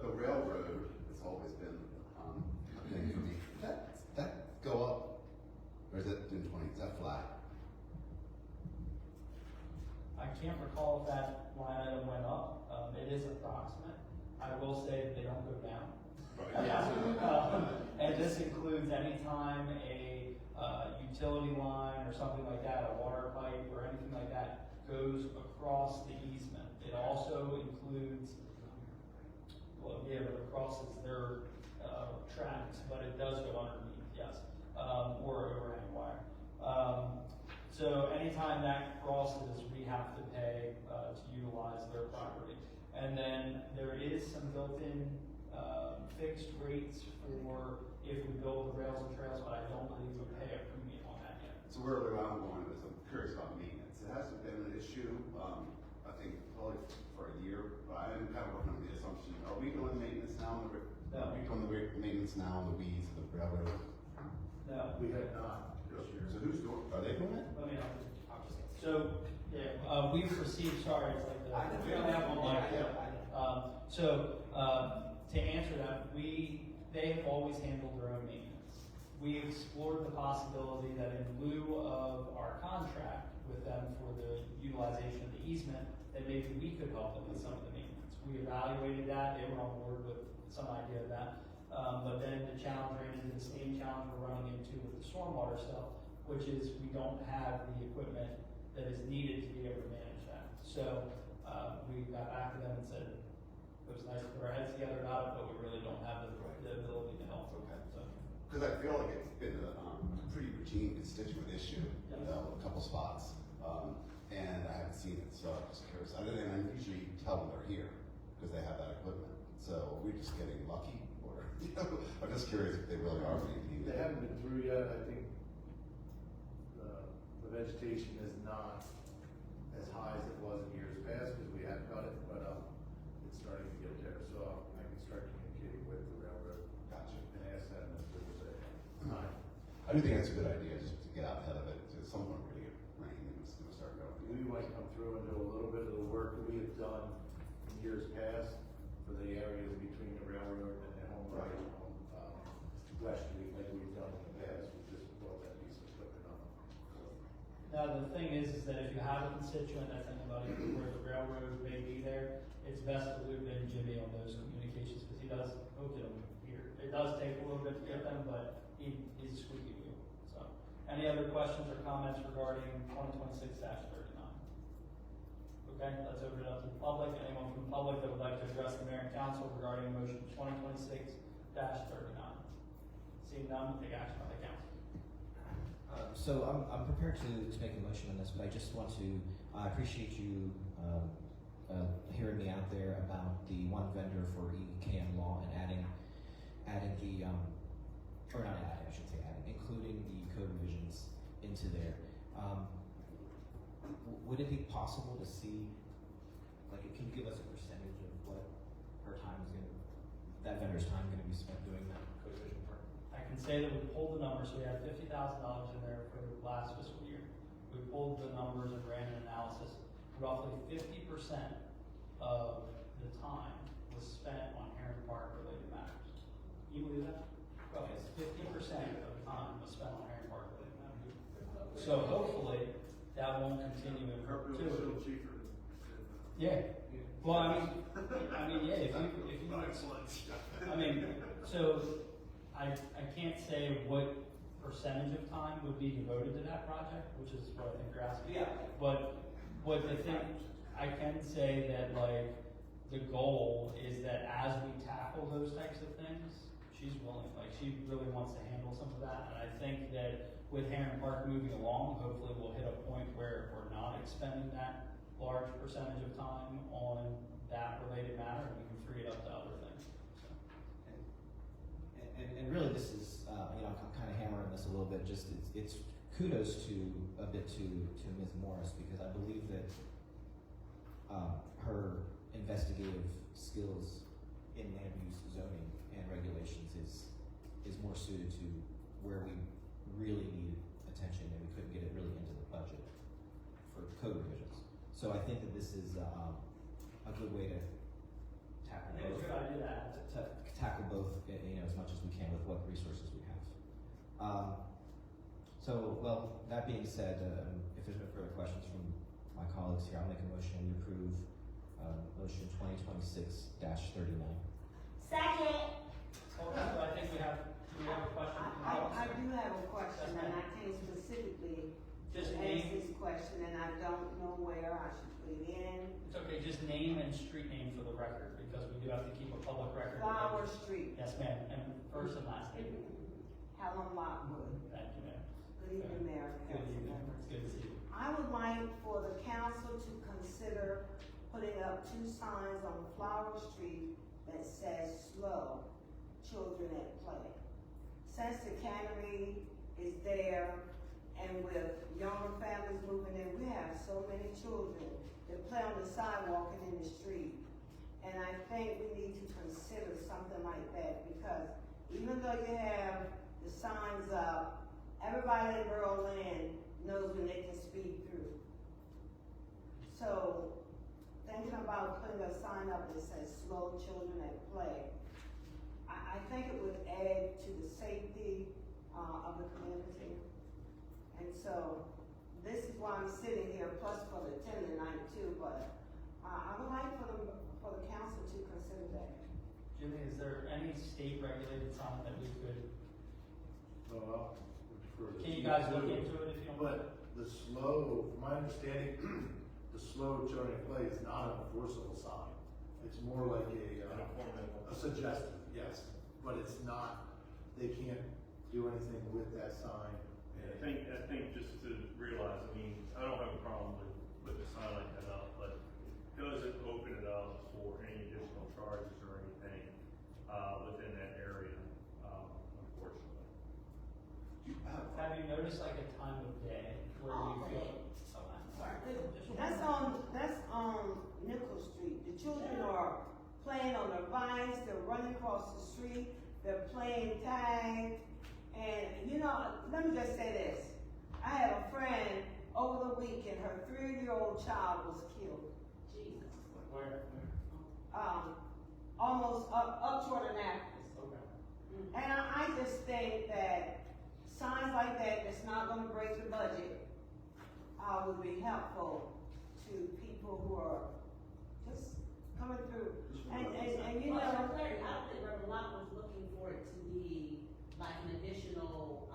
The railroad has always been a thing for me. That go up, or is it in 20? Is that flat? I can't recall if that line item went up. It is approximate. I will say that they don't go down. Right. And this includes any time a utility line or something like that, a water pipe or anything like that, goes across the easement. It also includes, well, yeah, but it crosses their tracks, but it does go underneath, yes, or overhang wire. So anytime that crosses, we have to pay to utilize their property. And then there is some built-in fixed rates for if we build the rails and trails, but I don't believe we pay a premium on that yet. So where I'm going with this, I'm curious about maintenance. It hasn't been an issue, I think probably for a year, but I'm kind of working on the assumption, are we doing maintenance now on the, are we doing the maintenance now on the weeds of the railroad? No. We have not this year. So who's doing, are they doing it? Let me know. So, yeah, we've received, sorry, it's like the, we only have one mic. To answer that, they have always handled their own maintenance. We explored the possibility that in lieu of our contract with them for the utilization of the easement, that maybe we could help them with some of the maintenance. We evaluated that, they were on board with some idea of that. But then the challenge ran into the same challenge we're running into with the stormwater stuff, which is we don't have the equipment that is needed to be able to manage that. So we got back to them and said, it was nice to put our heads together about it, but we really don't have the ability to help. Okay. So. Because I feel like it's been a pretty routine constituent issue, a couple spots, and I haven't seen it, so I'm just curious. And I usually tell them they're here because they have that equipment. So we're just getting lucky, or I'm just curious if they really are maintaining. They haven't been through yet. I think the vegetation is not as high as it was in years past because we have cut it, but it's starting to get there. So I can start communicating with the railroad. Gotcha. And ask them if there was a time. I do think that's a good idea, just to get out ahead of it. At some point, we're going to get rain and it's going to start going. We might come through and do a little bit of the work that we have done in years past for the areas between the railroad and the home right West Street, like we've done in the past. We just brought that piece of equipment on. Now, the thing is that if you have a constituent that's anybody where the railroad may be there, it's best to loop in Jimmy on those communications because he does hook them here. It does take a little bit to get them, but he's a squeaky wheel. So, any other questions or comments regarding 2026-39? Okay, let's open it up to the public. Anyone from the public that would like to address the mayor and council regarding motion 2026-39? Seeing none, take action by the council. So I'm prepared to make a motion on this, but I just want to, I appreciate you hearing me out there about the one vendor for EKM law and adding the, or not adding, I should say adding, including the code revisions into there. Would it be possible to see, like, can you give us a percentage of what her time is going to, that vendor's time going to be spent doing that code revision part? I can say that we pulled the numbers, so we had $50,000 in there for the last fiscal year. We pulled the numbers and ran an analysis. Roughly 50% of the time was spent on Heron Park related matters. Can you believe that? Roughly 50% of the time was spent on Heron Park related matters. So hopefully that won't continue in perpetuity. Yeah. Well, I mean, yeah. If you I mean, so I can't say what percentage of time would be devoted to that project, which is what I think you're asking. Yeah. But what I think I can say that like the goal is that as we tackle those types of things, she's willing, like, she really wants to handle some of that, and I think that with Heron Park moving along, hopefully we'll hit a point where we're not expending that large percentage of time on that related matter, and we can free it up to other things. So. And really, this is, you know, I'm kind of hammering this a little bit. Just it's kudos to Ms. Morris, because I believe that her investigative skills in land use zoning and regulations is more suited to where we really need attention, and we couldn't get it really into the budget for code revisions. So I think that this is a good way to tackle I think it's a good idea to tackle both, you know, as much as we can with what resources we have. So, well, that being said, if there's no further questions from my colleagues here, I'll make a motion to approve motion 2026-39. Second. Okay, so I think we have a question. I do have a question, and I can't specifically Just ask name. this question, and I don't know where I should put it in. It's okay, just name and street name for the record, because we do have to keep a public record. Flower Street, Yes, ma'am, and first and last name. Helen Lockwood. Thank you, ma'am. Good evening, Mayor. Good Council evening, members. it's good to see you. I would like for the council to consider putting up 2 signs on Flower Street that says slow, children at play. Since the cannery is there, and with younger families moving in, we have so many children that play on the sidewalk and in the street. And I think we need to consider something like that, because even though you have the signs up, everybody in Berlin knows when they can speed through. So, thinking about putting a sign up that says slow children at play, I think it would add to the safety of the community. And so, this is why I'm sitting here, plus for the 10 tonight too, but I would like for the council to consider that. Jimmy, is there any state regulated sign that we could, can you guys look into it if you don't? But the slow, from my understanding, the slow children at play is not an enforceable sign. It's more like a suggestive, yes, but it's not, they can't do anything with that sign. I think just to realize, I mean, I don't have a problem with a sign like that up, but it doesn't open it up for any additional charges or anything, within that area, unfortunately. Have you noticed like a time of day where you feel? That's on Nickel Street. The children are playing on their bikes, they're running across the street, they're playing tag. And you know, let me just say this. I had a friend over the weekend, her 3-year-old child was killed. Jesus. Where? Almost up toward Annapolis. Okay. And I just think that signs like that that's not gonna break the budget, would be helpful to people who are just coming through. And you know. Well, for clarity, I don't think Reverend Locke was looking for it to be like an additional,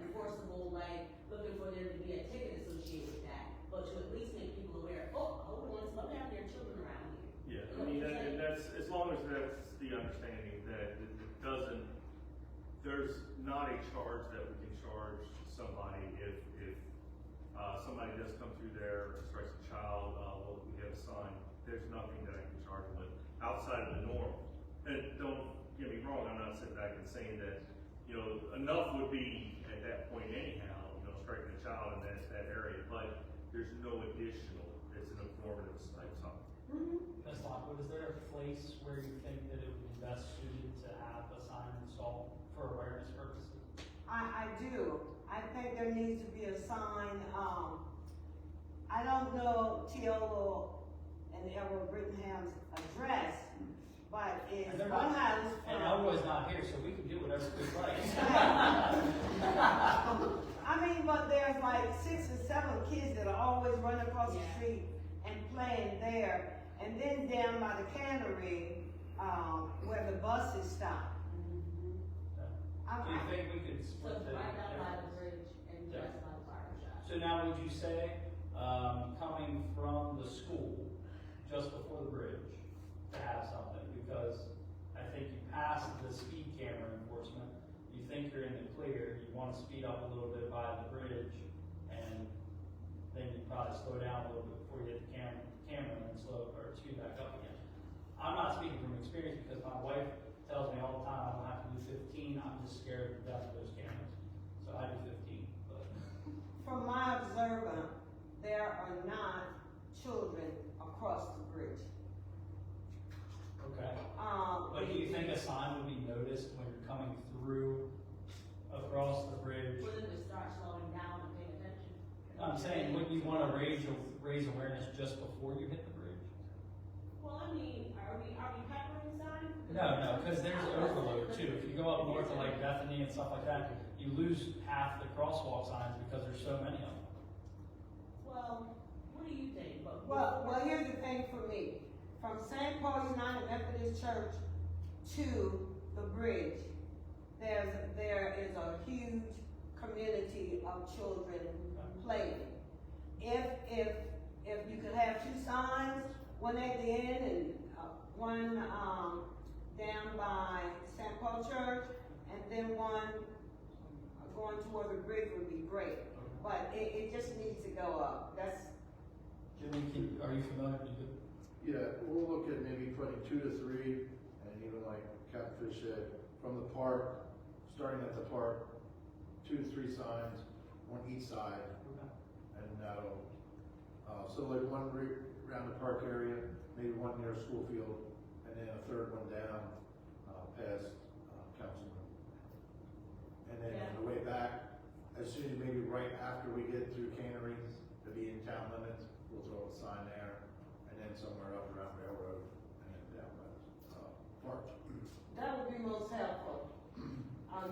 enforceable, like, looking for there to be a ticket associated with that, but to at least make people aware, oh, hold on, slow down, there are children around here. Yeah, I mean, that's, as long as that's the understanding that it doesn't, there's not a charge that we can charge somebody if somebody does come through there, strikes a child, well, we have a sign, there's nothing that I can charge them with outside of the norm. And don't get me wrong, I'm not sitting back and saying that, you know, enough would be at that point anyhow, you know, striking a child in that area, but there's no additional, it's an informative type sign. Ms. Lockwood, is there a place where you think that it would be best suited to have a sign installed for awareness purposes? I do. I think there needs to be a sign, I don't know Teola and Edward Brittingham's address, but it's And they're one not- house And from. Elroy's not here, so we can do whatever we like. I mean, but there's like 6 or 7 kids that are always running across the street and playing there. And then down by the cannery, where the buses stop. Do you think we could So split it's the? right down by the bridge and just by the fire shop. So now would you say, coming from the school, just before the bridge, to have something? Because I think you pass this think you're in the clear, you wanna speed up a little bit by the bridge, and then you probably slow down a little bit before you hit the camera and then speed back up again. I'm not speaking from experience because my wife tells me all the time I don't have to do 15, I'm just scared to death of those cameras. So I do 15, but. From my observer, there are not children across the bridge. Okay. But do you think a sign would be noticed when you're coming through across the bridge? For them to start slowing down and paying attention. I'm saying, wouldn't you want to raise awareness just before you hit the bridge? Well, I mean, are we peppering signs? No, because there's overload too. If you go up north to like Bethany and stuff like that, you lose half the crosswalk signs because there's so many of them. Well, what do you think? Well, here's the thing for me. From St. Paul United Methodist Church to the bridge, there is a huge community of children playing. If you could have two signs, one at the end and one down by St. Paul Church, and then one going toward the bridge would be great. But it just needs to go up. That's. Jimmy, are you familiar? Yeah, we'll look at maybe putting 2 to 3, and even like Captain Fish said, from the park, starting at the park, 2 to 3 signs on each side, and that'll, so like one around the park area, maybe one near a school field, and then a third one down past Councilman. And then on the way back, as soon as maybe right after we get through Cannery, to be in town limits, we'll throw a sign there, and then somewhere up around Railroad, and then down by Park. That would be most helpful.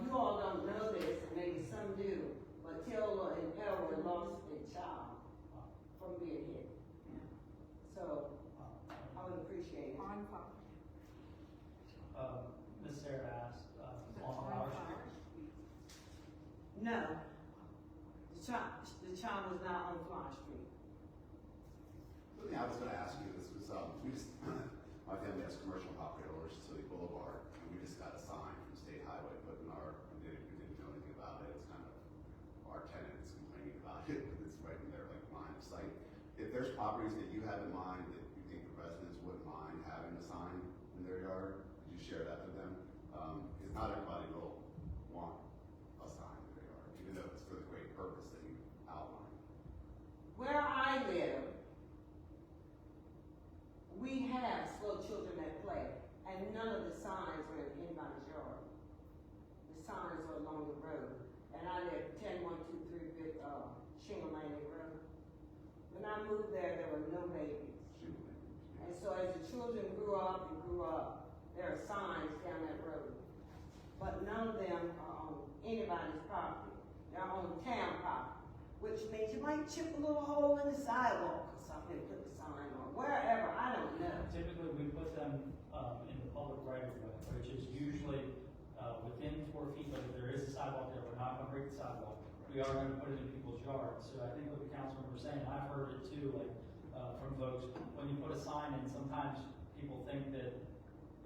You all don't know this, and maybe some do, but Taylor and Elroy lost a child from being hit. So, I would appreciate it. Ms. Sarah asked, on Flower Street? No, the child was not on Flower Street. Yeah, I was gonna ask you, this was, my family has commercial property on Orange City Boulevard, and we just got a sign from State Highway put in we didn't know anything about it, it's kind of, our tenant is complaining about it, but it's right in their like line of sight. If there's properties that you have in mind that you think the residents wouldn't mind having a sign in their yard, could you share that with them? Because not everybody will want a sign in their yard, even though it's for the great purpose that you outlined. Where I live, we have slow children that play, and none of the signs are in anybody's yard. The signs are along the road, and I live 10123 Shingle Lane Road. When I moved there were no babies. And so as the children grew up, there are signs down that road. But none of them are on anybody's property. They're on town property, which means you might chip a little hole in the sidewalk or something and put the sign on, wherever, I don't know. Typically, we put them in the public right of way, which is usually within 4 feet, but if there is a sidewalk there, we're not gonna break the sidewalk. We are gonna put it in people's yards. So I think what the councilman was saying, I've heard it too, like, from folks, when you put a sign in, sometimes people think that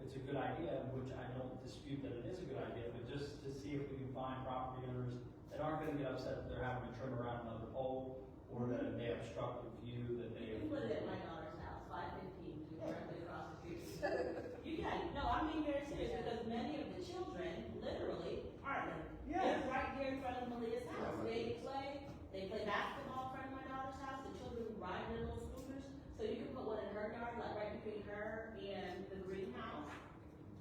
it's a good idea, which I don't dispute that it is a good idea, but just to see if we can find property owners that aren't gonna get upset that they're having to trim around another pole, or that it may obstruct the view, that they. You put it at my daughter's house, 515, directly across the street. You can, no, I'm being very serious, because many of the children, literally, aren't they? Yes. They're right there in front of Malia's house. They play basketball in front of my daughter's house, the children ride their little scooters. So you can put one in her yard, like right between her and the greenhouse.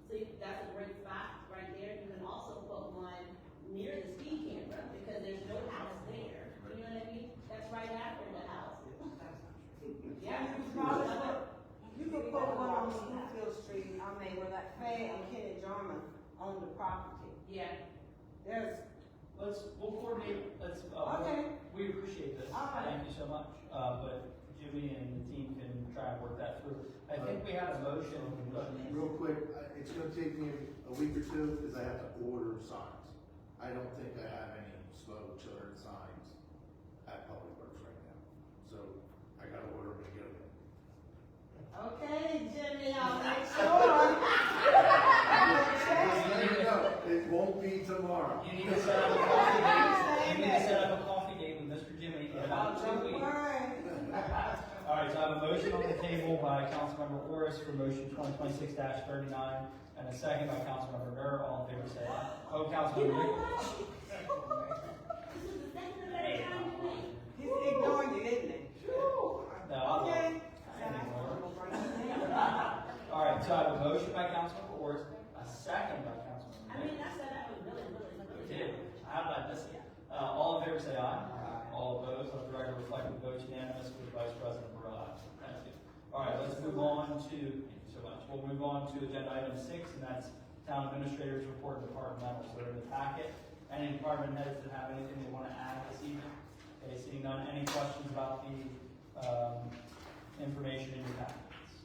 So that's a great spot right there. You can also put one near the speed camera, because there's no house there. You know what I mean? That's right after the house. Yeah. You could put one on Schoolfield Street, where that Faye and Kenny Jarman own the property. Yeah. We'll coordinate, okay. We appreciate this. All right. Thank you so much. But Jimmy and the team can try and work that through. I think we had a motion. Real quick, it's gonna take me a week or two, because I have to order signs. I don't think I have any slow children signs at Public Works right now. So I gotta order them and get them. Okay, Jimmy, I'll make sure. It won't be tomorrow. tomorrow. You need to set up a coffee date. You need to set up a coffee date with Mr. Jimmy in about 2 weeks. All right, so I have a motion on the table by Councilmember Orris for motion 2026-39, and a second by Councilmember Nur. All in favor, say aye. Oh, Councilmember Nichols. He's ignoring you, isn't he? No, I'll Okay. All right, so I have a motion by Councilmember Orris, a second by Councilmember Nichols. I said that was really. You did. How did I miss it? All in favor, say aye. All opposed, let the record reflect the vote unanimous with Vice President Barad. Thank you. All right, let's move on to, thank you so much. We'll move on to agenda item 6, and that's Town Administrator's Report and Departmentals. They're in the packet. Any department heads that have anything they want to add this evening? Okay, seeing none, any questions about the information in your packets?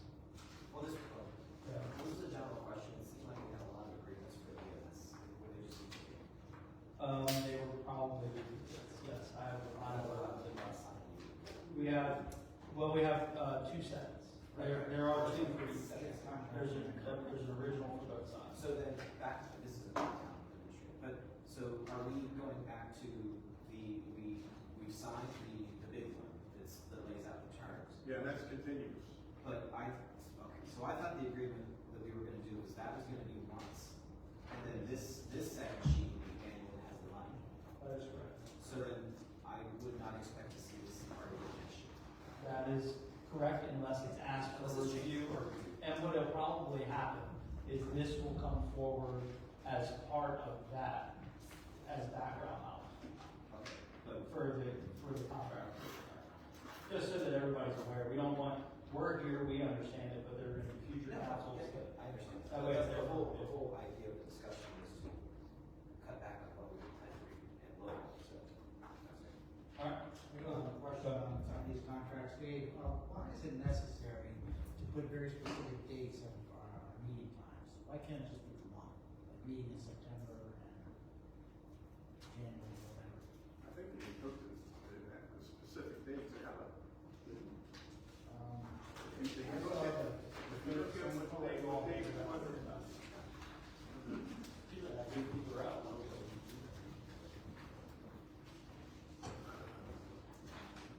Well, this is a general question. It seemed like we had a lot of agreements for the EMS. Were they just? They were probably, yes, I have a lot of, we have 2 sets. There are 2 for each set. There's an original for both sides. So then, back to, this is a town administrator, but, so are we going back to we signed the big one that lays out the terms? Yeah, that's continuous. But so I thought the agreement that we were gonna do was that was gonna be once, and then this second sheet would be annual and has the money. That is correct. So then, I would not expect to see this part of the next year. That is correct unless it's asked for review or, and what will probably happen is this will come forward as part of that, as background knowledge. For the contract. Just so that everybody's aware, we don't want, we're here, we understand it, but there are going to be future councils that. I understand. That way it's The there. whole idea of the discussion is to cut back on what we had and lower, so. All right. We have a question on some of these contracts, Dave. Why is it necessary to put very specific dates of our meeting times? Why can't it just be one? Like meeting in September and January, whatever. I think we took the specific dates out of. If you look at what they go on.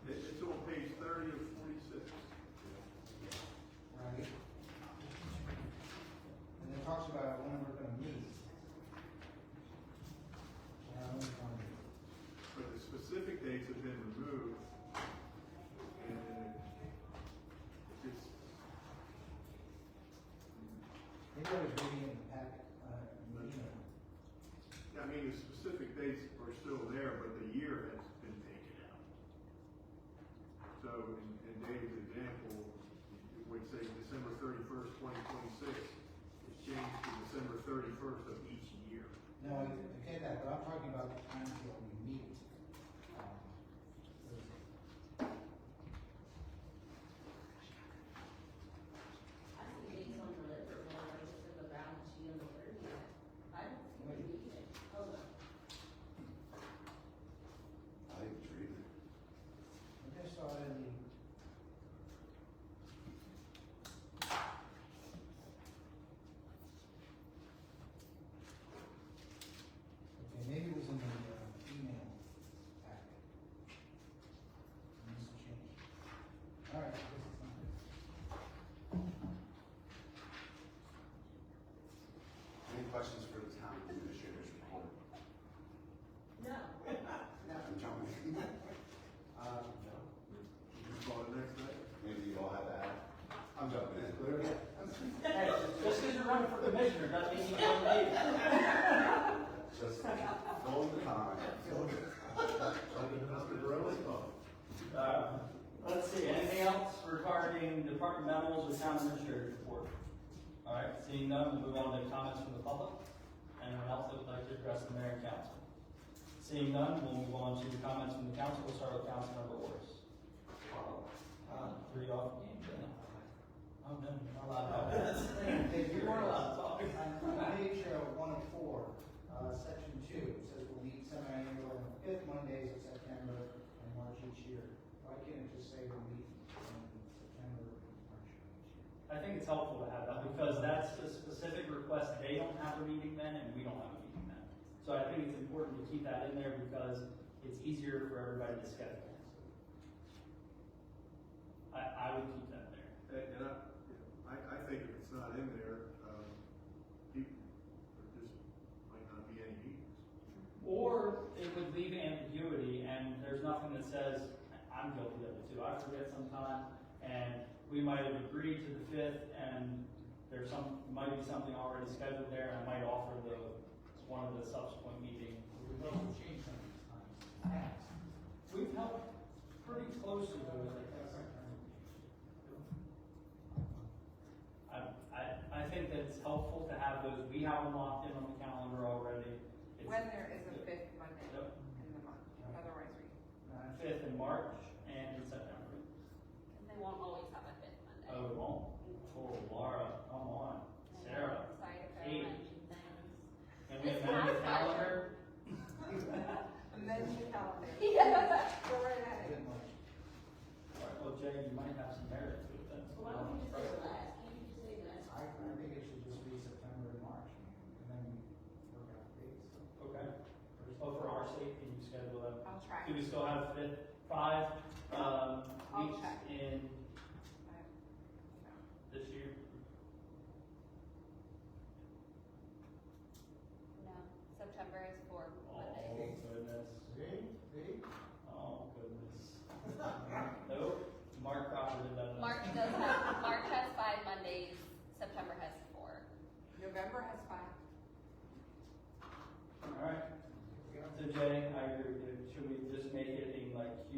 It's on page 30 of 46. Right? And it talks about when we're gonna meet. So the specific dates have been removed. And it's, Maybe I was reading in the packet, I mean, the specific dates are still there, but the year has been taken out. So in Dave's example, it would say December 31st, 2026. It's changed to December 31st of each year. No, I get that, but I'm talking about the times that we meet. I see dates on the liquor board, I just took a balance sheet on the 30th. I don't see where you need it. Hold on. I think it's reading. I just saw it in the. Okay, maybe it was in the email packet. Must have changed. All right, I guess it's not there. Any questions for the town administrator's report? No. I'm jumping. No. Just call it next night. Maybe you all have that. I'm jumping in. Hey, just because you're running for commissioner doesn't mean you don't need it. Just full time. Let's see, anything else regarding departmentals or town administrator's report? All right, seeing none, we'll move on to comments from the public. Anyone else that would like to address the mayor and council? Seeing none, we'll move on to comments from the council. We'll start with Councilmember Orris. 3 off. Oh, no, you're not allowed to talk. You weren't allowed to talk. On page 104, section 2, it says we'll meet semi-annual on the 5th Mondays of September and March each year. Why can't it just say we'll meet in September and March each year? I think it's helpful to have that because that's a specific request. They don't have a meeting then and we don't have a meeting then. So I think think it's important to keep that in there because it's easier for everybody to schedule. I would keep that there. And I think if it's not in there, people, there just might not be any meetings. Or it would leave ambiguity, and there's nothing that says, I'm guilty of it too. I forget sometime, and we might have agreed to the 5th, and there's might be something already scheduled there, and I might offer one of the subsequent meetings. We've held pretty close to those, I guess. I think that it's helpful to have those. We have them locked in on the calendar already. When there is a fifth Monday in the month, otherwise we. 5th in March and in September. And they won't always have a fifth Monday. Oh, it won't? Oh, Laura, come on. Sarah. Kate. Can we amend the calendar? Amend the calendar. Yeah. Go right ahead. All right, well, Jay, you might have some merit to it then. So Why don't we just say the last? Can you just say the last? I think it should just be September and March, and then work out the dates. Okay. Oh, for our sake, can you schedule them? I'll try. Do we still have 5 I'll weeks check. in this year? No, September is 4 Oh, Mondays. goodness. See? Oh, goodness. Nope. Mark Crawford does that. March has 5 Mondays, September has 4. November has 5. All right. So Jay, I agree with you. Should we just make it in like Q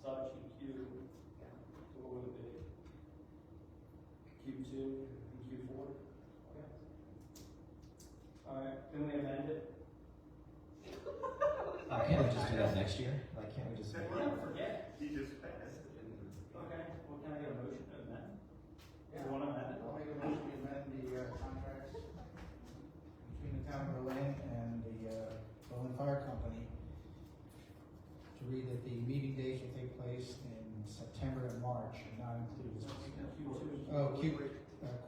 such and Q? What would it be? Q2 and Q4? Okay. All right, can we amend it? Can't we just do that next year? Like, can't we just? We'll never forget. He just passed. Okay, well, can I get a motion to amend? Yeah. You want to amend it? I'll make a motion to amend the contracts between the town of Berlin and the Berlin Fire Company to read that the meeting dates will take place in September and March and not include this. Q2. Oh,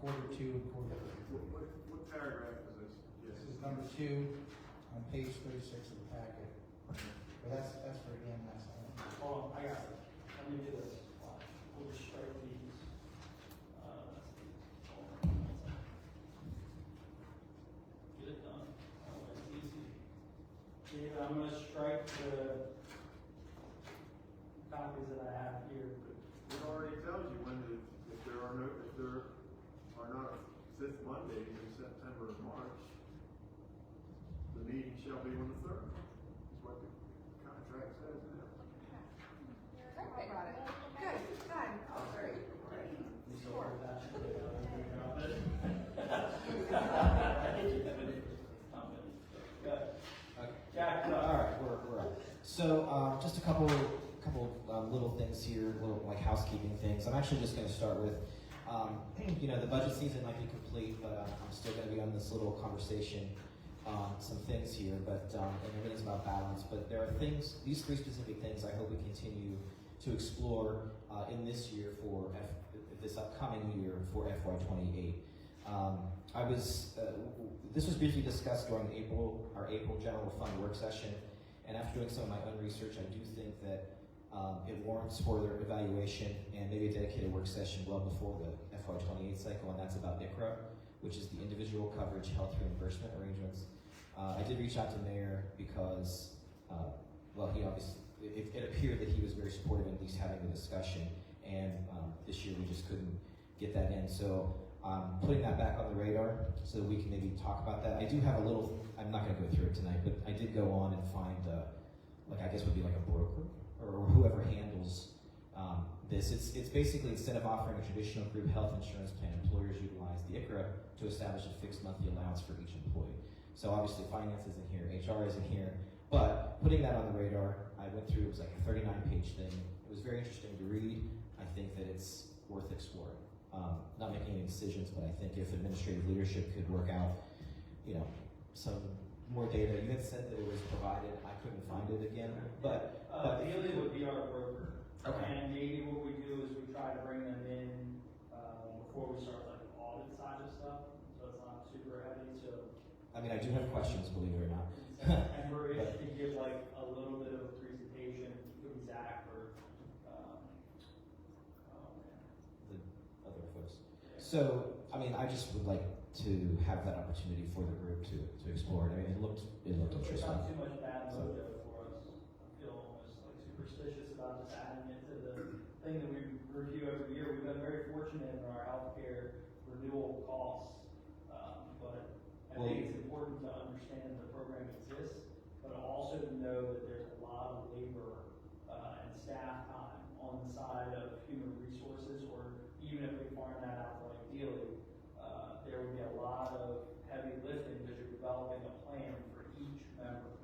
quarter 2 and quarter 3. What paragraph is this? This is number 2 on page 36 of the packet. But that's for EMS. Hold on, I got it. Let me do this. Watch. We'll just strike these. Get it done. Oh, it's easy. Dave, I'm gonna strike the copies that I have here. It already tells you if there are not a 5th Monday in September and March, the meeting shall be on the 3rd. That's what the contract says now. Perfect. Good, done. Oh, great. You still have that? Good. Jack, All right, we're up. So just a couple little things here, little like housekeeping things. I'm actually just going to start with, the budget season might be complete, but I'm still going to be on this little conversation on some things here. But and everything's about balance. But there are things, these 3 specific things, I hope we continue to explore in this year for this upcoming year for FY28. This was briefly discussed during our April General Fund work session, and after doing some of my own research, I do think that it warrants further evaluation and maybe a dedicated work session well before the FY28 cycle, and that's about ICRA, which is the Individual Coverage Health Reimbursement Arrangements. I did reach out to Mayor because, he obviously, it appeared that he was very supportive in at least having the discussion, and this year we just couldn't get that in. So putting that back on the radar so that we can maybe talk about that. I do have I'm not going to go through it tonight, but I did go on and find, I guess would be like a broker or whoever handles this. It's basically, instead of offering a traditional group health insurance plan, employers utilize the ICRA to establish a fixed monthly allowance for each employee. So obviously finance isn't here, HR isn't here, but putting that on the radar, I went through, it was like a 39-page thing. It was very interesting to read. I think that it's worth exploring. Not making any decisions, but I think if administrative leadership could work out, some more data. You had said that it was provided. I couldn't find it again, but Haley would be our broker. Okay. And maybe what we do is we try to bring them in before we start like the audit side of stuff, so it's not super heavy. So I mean, I do have questions, believe it or not. And we're able to give like a little bit of a presentation, it could be Zach or, The other folks. So, I mean, I just would like to have that opportunity for the group to explore it. I mean, it looked It's interesting. not too much bad So- mojo for us. I feel almost like superstitious about just adding it to the thing that we review every year. We've been very fortunate in our healthcare renewal costs. But I think it's important to understand the program exists, but also to know that there's a lot of labor and staff time on the side of human resources, or even if we farm that out like ideally, there would be a lot of heavy lifting because you're developing a plan for each member.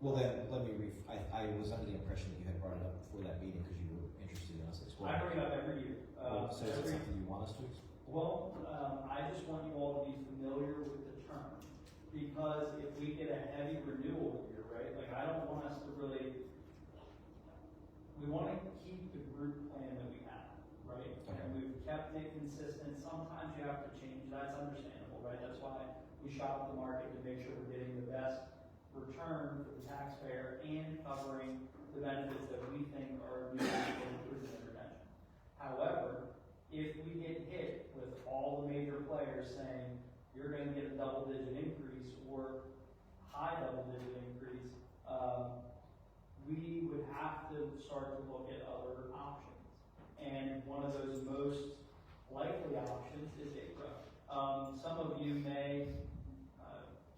Well, then, let me I was under the impression that you had brought it up before that meeting because you were interested in us exploring. I bring it up every year. So is it something you want us to explore? Well, I just want you all to be familiar with the term, because if we get a heavy renewal year, right, like I don't want us to really, we want to keep the group plan that we have, right? And we've kept it consistent. Sometimes you have to change, that's understandable, right? That's why we shop the market to make sure we're getting the best return for the taxpayer and covering the benefits that we think are needed for prison intervention. However, if we get hit with all the major players saying you're going to get a double-digit increase or high double-digit increase, we would have to start to look at other options. And one of those most likely options is ICRA. Some of you may,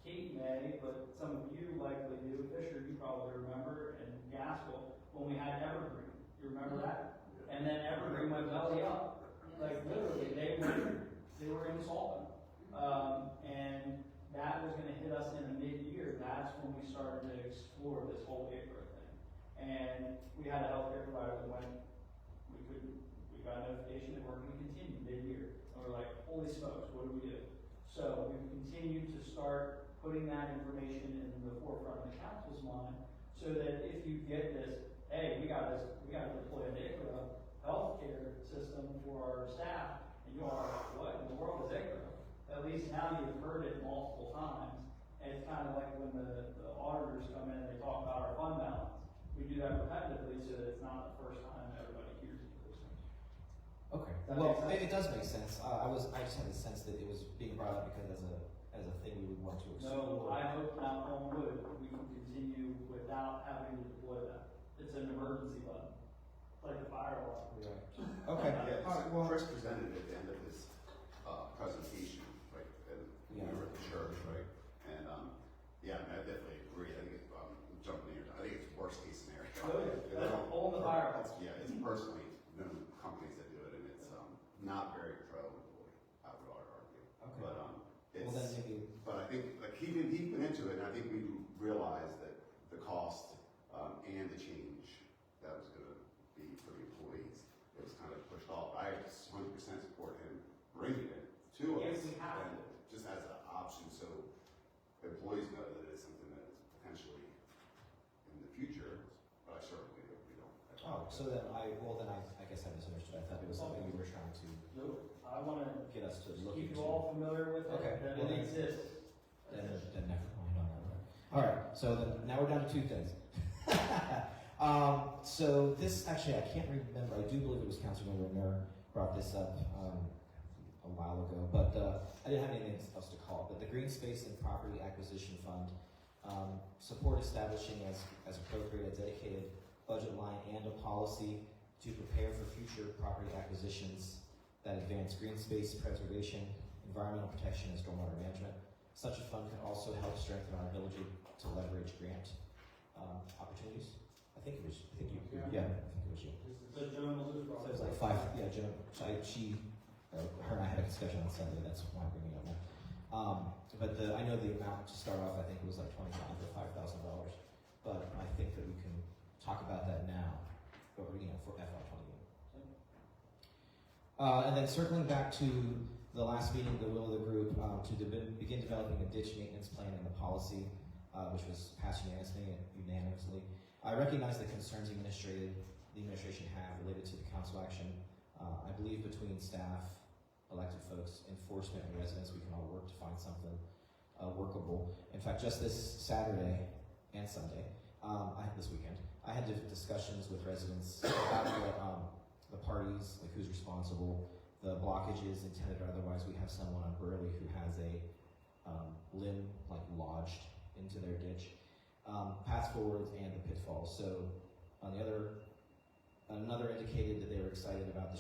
Kate may, but some of you likely do. Fisher, you probably remember, and Gaskell, when we had Evergreen. You remember that? And then Evergreen went belly up. Like literally, they were insolvent. And that was gonna hit us in a mid-year. That's when we started to explore this whole ICRA thing. And we had a healthcare provider that went, we got a notification that we're gonna continue mid-year. And we're like, holy smokes, what do we do? So we've continued to start putting that information in the forefront of the council's mind, so that if you get this, hey, we gotta deploy an ICRA healthcare system for our staff, and you are like, what in the world is ICRA? At least now you've heard it multiple times, and it's kind of like when the auditors come in and they talk about our fund balance. We do that repetitively so that it's not the first time everybody hears it. Okay. Does that Well, make sense? it does make sense. I just had the sense that it was being brought up because as a thing we would want to explore. No, I hope not on wood, we can continue without having to deploy that. It's an emergency button, it's like a fire alarm. Okay. Yeah, All right, well, Chris presented at the end of his presentation, right, and we were at the church, right? And, yeah, I definitely agree. I think it's, jumping here, I think it's worst case scenario. Oh, yeah. That's a hole in the fire. Yeah, it's personally, known companies that do it, and it's, not very pro-employee, I would argue. Okay. But, it's, well, then maybe. but I think, like, he went into it, and I think we realized that the cost, and the change that was gonna be for the employees, it was kind of pushed off. I 100% support him bringing it to us. Yes, we have and just as an option, so employees know that it's something that is potentially in the future, but I certainly hope we don't. Oh, so then I guess I misunderstood. I thought it was something you were trying to Nope, I wanna get us to look keep into. you all familiar with it, Okay, that well, it then- exists. Then never mind on that one. All right, so then now we're down to two things. So this, actually, I can't remember. I do believe it was Councilmember Nur brought this up a while ago, but I didn't have anything else to call it. But the Green Space and Property Acquisition Fund, support establishing as appropriate a dedicated budget line and a policy to prepare for future property acquisitions that advance green space preservation, environmental protection, and stormwater management. Such a fund can also help strengthen our ability to leverage grant opportunities. I think it was you. So Joan will do it. So it's like five. Yeah, Joan. Her and I had a discussion on Sunday. That's why I'm bringing it up now. But I know the amount to start off. I think it was like $20,000 or $5,000. But I think that we can talk about that now, for FY21. And then circling back to the last meeting, the will of the group to begin developing a ditch maintenance plan and the policy, which was passed unanimously. I recognize the concerns the administration have related to the council action. I believe between staff, elected folks, enforcement, and residents, we can all work to find something workable. In fact, just this Saturday, and Sunday. I had this weekend. I had discussions with residents about the parties, like who's responsible, the blockages intended or otherwise. We have someone on Burley who has a limb like lodged into their ditch. Paths forwards and the pitfalls. So on the other, another indicated that they were excited about the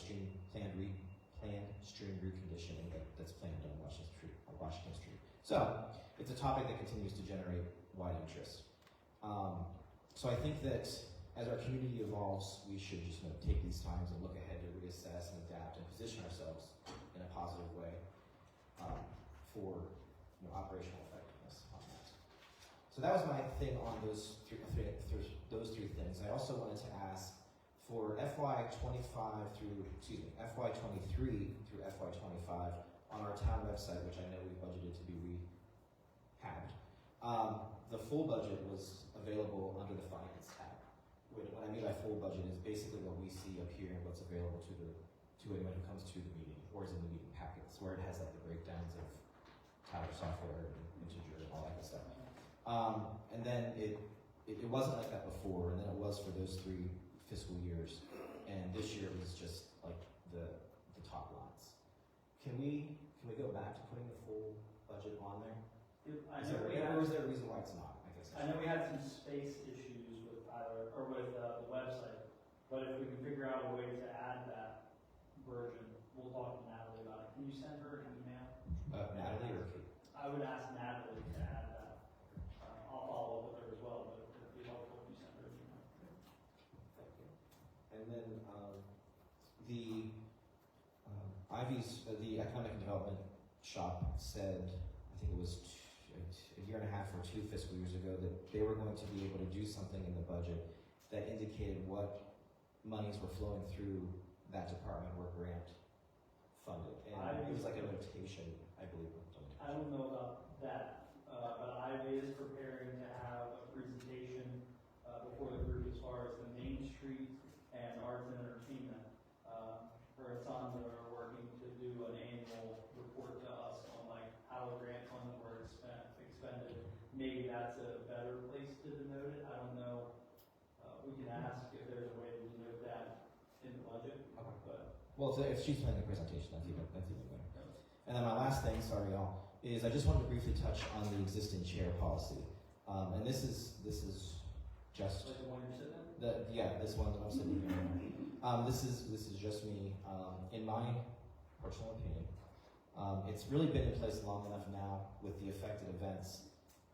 planned stream reconditioning that's planned on Washington Street. So it's a topic that continues to generate wide interest. So I think that as our community evolves, we should just take these times and look ahead to reassess and adapt and position ourselves in a positive way for operational effectiveness on that. So that was my thing on those three things. I also wanted to ask for FY23 through FY25 on our town website, which I know we budgeted to be rehabbed. The full budget was available under the finance tab. What I mean by full budget is basically what we see up here and what's available to anyone who comes to the meeting or is in the meeting packets, where it has like the breakdowns of tower software and integer and all that good stuff. And then it wasn't like that before, and then it was for those 3 fiscal years, and this year it was just like the top lines. Can we go back to putting the full budget on there? Or is there a reason why it's not? I guess. I know we had some space issues with the website, but if we can figure out a way to add that version, we'll talk to Natalie about it. Can you send her an email? Natalie or Kate? I would ask Natalie to add that. I'll follow up with her as well, but it'd be helpful if you send her an email. Thank you. And then the Ivy's, the Economic Development Shop said, I think it was a year and a half or 2 fiscal years ago, that they were going to be able to do something in the budget that indicated what monies were flowing through that department were grant funded. And it was like a notation, I believe. I don't know about that, but Ivy is preparing to have a presentation before the group as far as the Main Street and arts and entertainment. Her sons are working to do an annual report to us on like how the grant funds were expended. Maybe that's a better place to denote it. I don't know. We can ask if there's a way to denote that in the budget. Okay. But well, if she's planning the presentation, that's even better. And then my last thing, sorry y'all, is I just wanted to briefly touch on the existing chair policy. And this is just like the one you're sitting in? This one that I'm sitting here. This is just me. In my personal opinion, it's really been in place long enough now with the affected events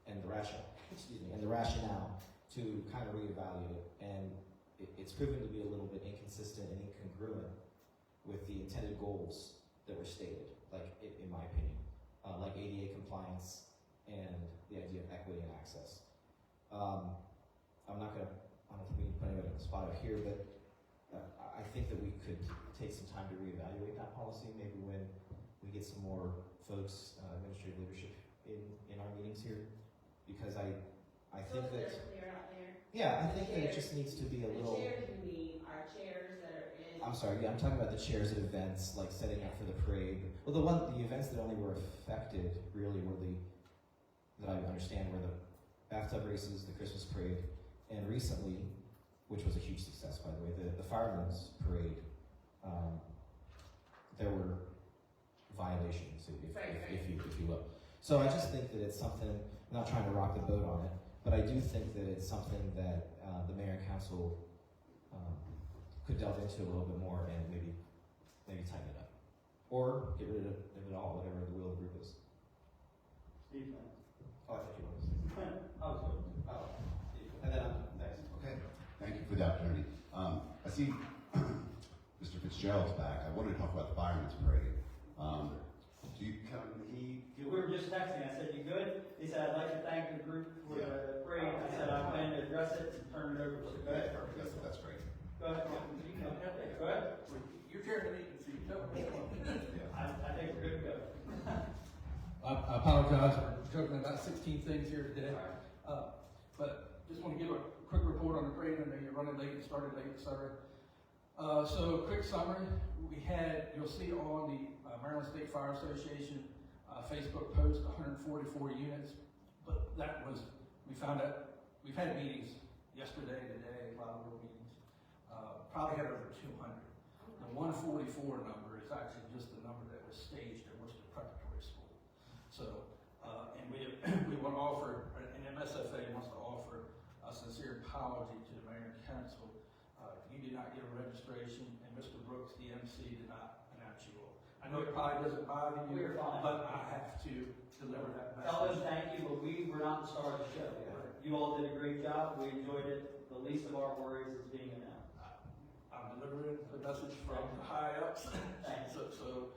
and the rationale to kind of reevaluate it. And it's proven to be a little bit inconsistent and incongruent with the intended goals that were stated, like in my opinion, like ADA compliance and the idea of equity and access. I don't think we can put anybody on the spot out here, but I think that we could take some time to reevaluate that policy, maybe when we get some more folks, administrative leadership in our meetings here, because I think that, Clear out there. yeah, I think that it just needs to be a little. The chairs you mean are chairs that are in. I'm sorry, yeah, I'm talking about the chairs at events, like setting up for the parade. Well, the events that only were affected really were that I understand were the bathtub races, the Christmas parade, and recently, which was a huge success, by the way, the Firemen's Parade, there were violations, if you will. So I just think that it's something, I'm not trying to rock the boat on it, but I do think that it's something that the mayor and council could delve into a little bit more and maybe tighten it up. Or get rid of it all, whatever the will of the group is. Steve, Oh, I thought you wanted to say. And then next. Okay, thank you for the opportunity. I see Mr. Fitzgerald's back. I wanted to talk about the Fireman's Parade. We were just texting. I said, "You good?" He said, "I'd like to thank the group for the parade." I said, "I plan to address it and turn it over." So go ahead. That's great. Go ahead. Go ahead. You're chairing the meeting, so you tell me. I think we're good to go. I apologize for joking about 16 things here today. But just want to give a quick report on the parade. I know you're running late and started late, etc. So quick summary. You'll see on the Maryland State Fire Association Facebook post 144 units, but we found out we've had meetings yesterday, today, a lot of little meetings. Probably had over 200. The 144 number is actually just the number that was staged at Worcester Preparatory School. So, and we want to offer, and MSFA wants to offer a sincere apology to the mayor and council. You did not get a registration, and Mr. Brooks, the MC, did not announce you all. I know it probably doesn't bother you, We're fine. but I have to deliver that message. Tell them thank you, but we were not the star of the show. You all did a great job. We enjoyed it. The least of our worries is being announced. I'm delivering the message from the high ups. So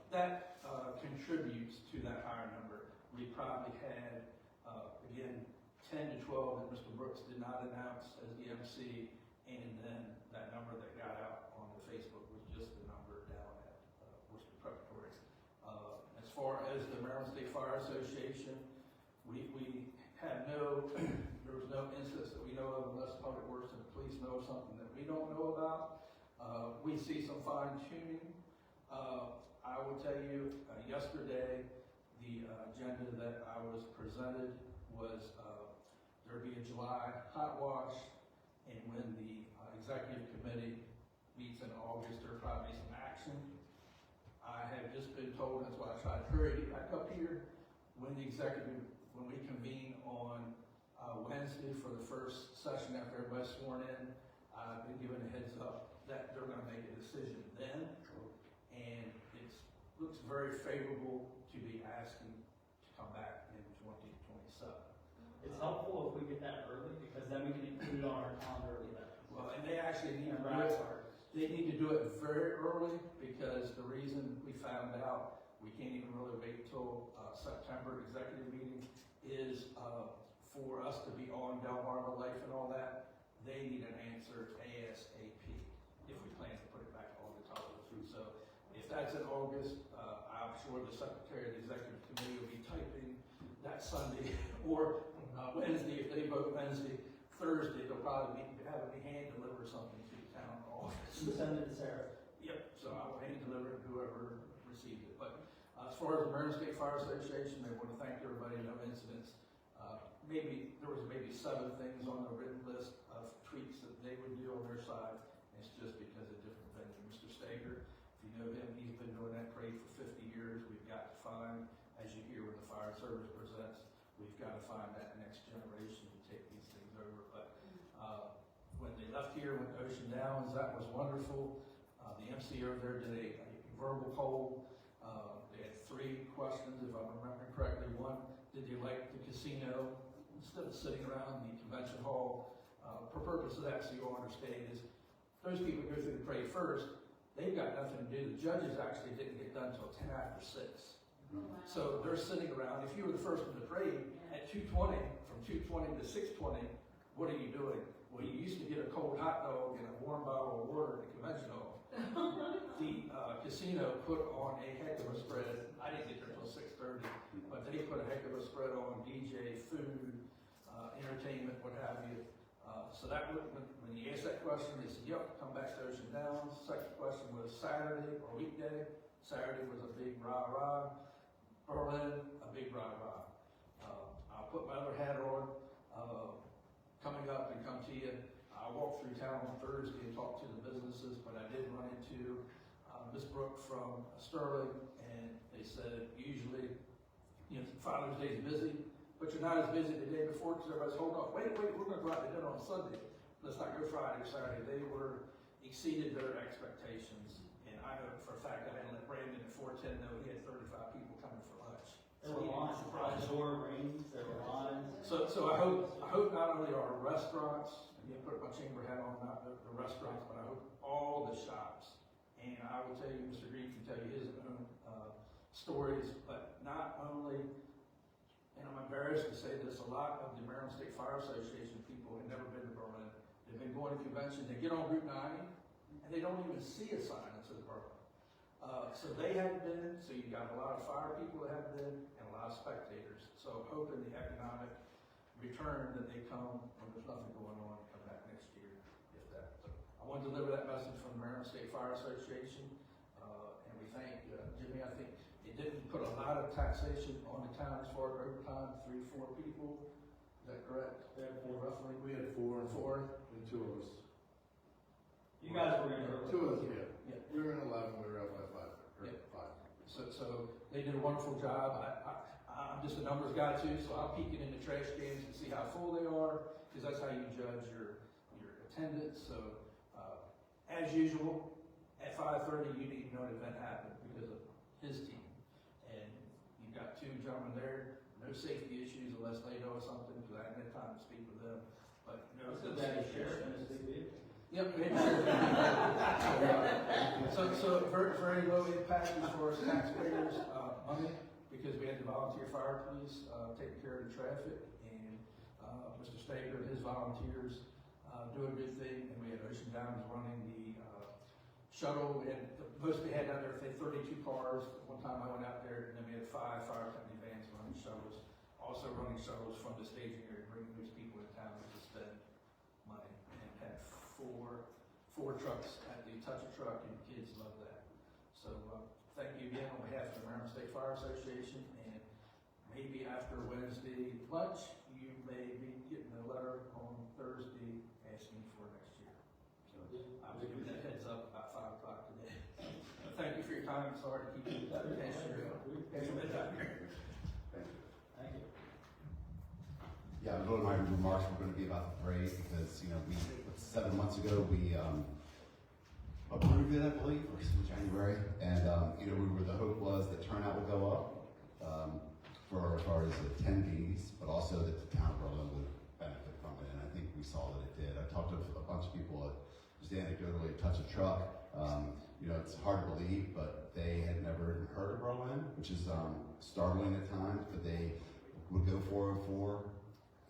that contributes to that higher number. We probably had, again, 10 to 12 that Mr. Brooks did not announce as the MC, and then that number that got out on the Facebook was just the number down at Worcester Preparatory. As far as the Maryland State Fire Association, we had there was no instance that we know of unless Public Works and the police know of something that we don't know about. We see some fine tuning. I will tell you, yesterday, the agenda that I was presented was there'd be a July hot wash, and when the executive committee meets in August, there'll probably be some action. I have just been told, that's why I tried to hurry back up here, when we convene on Wednesday for the first session after everybody's sworn in, I've been given a heads up that they're gonna make a decision then, and it looks very favorable to be asking to come back in 2027. It's helpful if we get that early, because then we can include it on our calendar early. Well, and they actually need to do it. They need to do it very early, because the reason we found out we can't even really wait till September executive meeting is for us to be on Delmarva Life and all that. They need an answer ASAP if we plan to put it back on the top of the food. So if that's in August, I'm sure the secretary of the executive committee will be typing that Sunday or Wednesday. If they vote Wednesday, Thursday, they'll probably be having me hand deliver something to the town office. Send it to Sarah. Yep, so I will hand deliver it to whoever receives it. But as far as the Maryland State Fire Association, they want to thank everybody, no incidents. There was maybe 7 things on the written list of tweaks that they would do on their side. It's just because of different venue. Mr. Stager, if you know him, he's been doing that parade for 50 years. We've got to find, as you hear when the fire service presents, we've got to find that next generation to take these things over. But when they left here, went to Ocean Downs, that was wonderful. The MC over there did a verbal poll. They had 3 questions, if I'm remembering correctly. One, did they like the casino instead of sitting around the convention hall? For purpose of that, so you all understand, is those people go through the parade first, they've got nothing to do. The judges actually didn't get done until 10 after 6. So they're sitting around. If you were the first in the parade at 2:20, from 2:20 to 6:20, what are you doing? Well, you used to get a cold hot dog and a warm bottle of water at the convention hall. The casino put on a heck of a spread. I didn't get there until 6:30, but they put a heck of a spread on DJ, food, entertainment, what have you. So that when you asked that question, they said, yep, come back to Ocean Downs. Second question was Saturday or weekday. Saturday was a big rah-rah. Berlin, a big rah-rah. I'll put my other hat on. Coming up and come to you. I walked through town on Thursday and talked to the businesses, but I did run into Miss Brooke from Sterling, and they said usually, Father's Day is busy, but you're not as busy the day before because everybody's holding off. Wait, we're going to go out to dinner on Sunday. Let's not go Friday or Saturday. They exceeded their expectations, and I know for a fact I had to let Brandon at 410 know he had 35 people coming for lunch. There were lines, the door rings, there were lines. So I hope not only our restaurants, and you put my chamber hat on, not the restaurants, but I hope all the shops. And I will tell you, Mr. Green can tell you his own stories, but not only, and I'm embarrassed to say this, a lot of the Maryland State Fire Association people have never been to Berlin. They've been going to convention, they get on Route 90, and they don't even see a sign that says Berlin. So they hadn't been, so you got a lot of fire people that haven't been, and a lot of spectators. So hoping the economic return that they come when there's nothing going on, come back next year, if that. So I want to deliver that message from the Maryland State Fire Association, and we thank Jimmy. I think it didn't put a lot of taxation on the town as far as overtime, 3 or 4 people. that correct? We had four. Roughly? We had four. Four? And two of us. You guys were in early. Two of us, yeah. Yeah. We were in 11, we were out by five. Or Yeah. five. So they did a wonderful job. I'm just a numbers guy too, so I'll peek it in the trash cans and see how full they are, because that's how you judge your attendance. So, as usual, at 5:30, you need to know an event happened because of his team. And you've got two gentlemen there, no safety issues unless they know something, because I haven't had time to speak with them. But no, So that is sheriff and his big. Yep. So very low impact as far as taxpayers' money, because we had the volunteer fire police taking care of the traffic, and Mr. Stager and his volunteers doing a good thing, and we had Ocean Diamonds running the shuttle. We had the most they had out there, they had 32 cars. One time I went out there, and then we had 5 fire company vans running shuttles, also running shuttles from the staging area, bringing those people in town to spend money, and had four trucks at the Touch a Truck, and kids love that. So thank you again on behalf of the Maryland State Fire Association, and maybe after Wednesday lunch, you may be getting a letter on Thursday asking for next year. So I was giving that heads up about 5 o'clock today. Thank you for your time. Sorry to keep you past your bedtime here. Thank you. Yeah, a little of my remarks were going to be about the parade because, 7 months ago, we approved it, I believe, or in January. And, the hope was that turnout would go up for as far as attendees, but also that the town of Berlin would benefit from it. And I think we saw that it did. I talked to a bunch of people, just anecdotally, at Touch a Truck. It's hard to believe, but they had never heard of Berlin, which is startling at times, but they would go 404,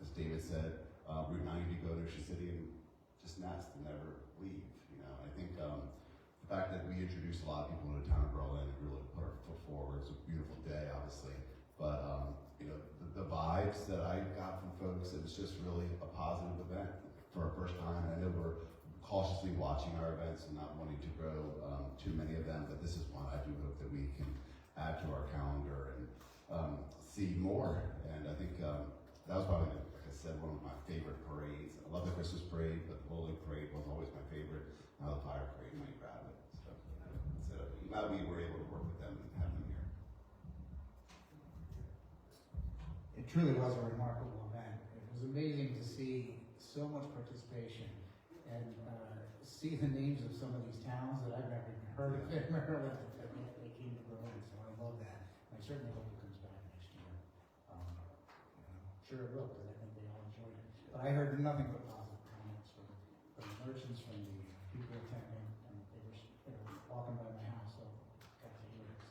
as David said, Route 90 to go to Ocean City and just nest and never leave. I think the fact that we introduced a lot of people to the town of Berlin and really put our foot forward. It was a beautiful day, obviously, but the vibes that I got from folks, it was just really a positive event for our first time. I know we're cautiously watching our events and not wanting to grow too many of them, but this is one I do hope that we can add to our calendar and see more. And I think that was probably, like I said, one of my favorite parades. I love the Christmas parade, but the Holy Parade was always my favorite. Now the Fire Parade might grab it. So glad we were able to work with them and have them here. It truly was a remarkable event. It was amazing to see so much participation and see the names of some of these towns that I've never even heard of in Maryland that they came to Berlin. So I love that. I certainly hope it comes back next year. Sure it will, because I think they all enjoyed it. But I heard nothing but positive comments from the merchants, from the people attending, and they were walking by my house, so got to hear it.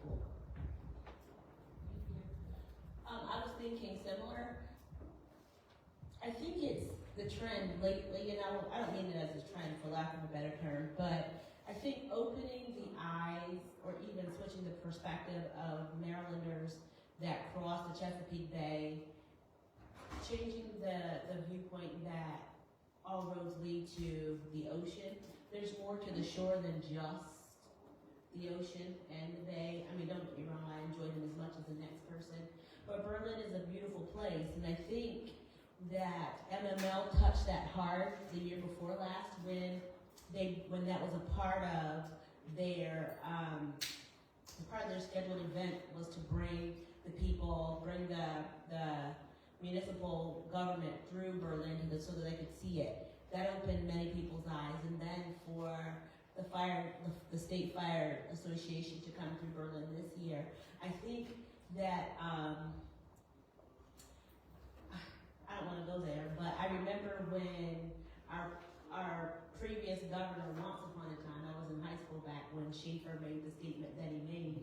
Cool. I was thinking similar. I think it's the trend lately, and I don't mean it as a trend for lack of a better term, but I think opening the eyes or even switching the perspective of Marylanders that cross the Chesapeake Bay, changing the viewpoint that all roads lead to the ocean. There's more to the shore than just the ocean and the bay. I mean, don't get me wrong, I enjoy them as much as the next person, but Berlin is a beautiful place, and I think that MML touched that hard the year before last when that was a part of their scheduled event was to bring the municipal government through Berlin so that they could see it. That opened many people's eyes, and then for the State Fire Association to come through Berlin this year, I think that I don't want to go there, but I remember when our previous governor, once upon a time, I was in high school back when Schaefer made the statement that he made,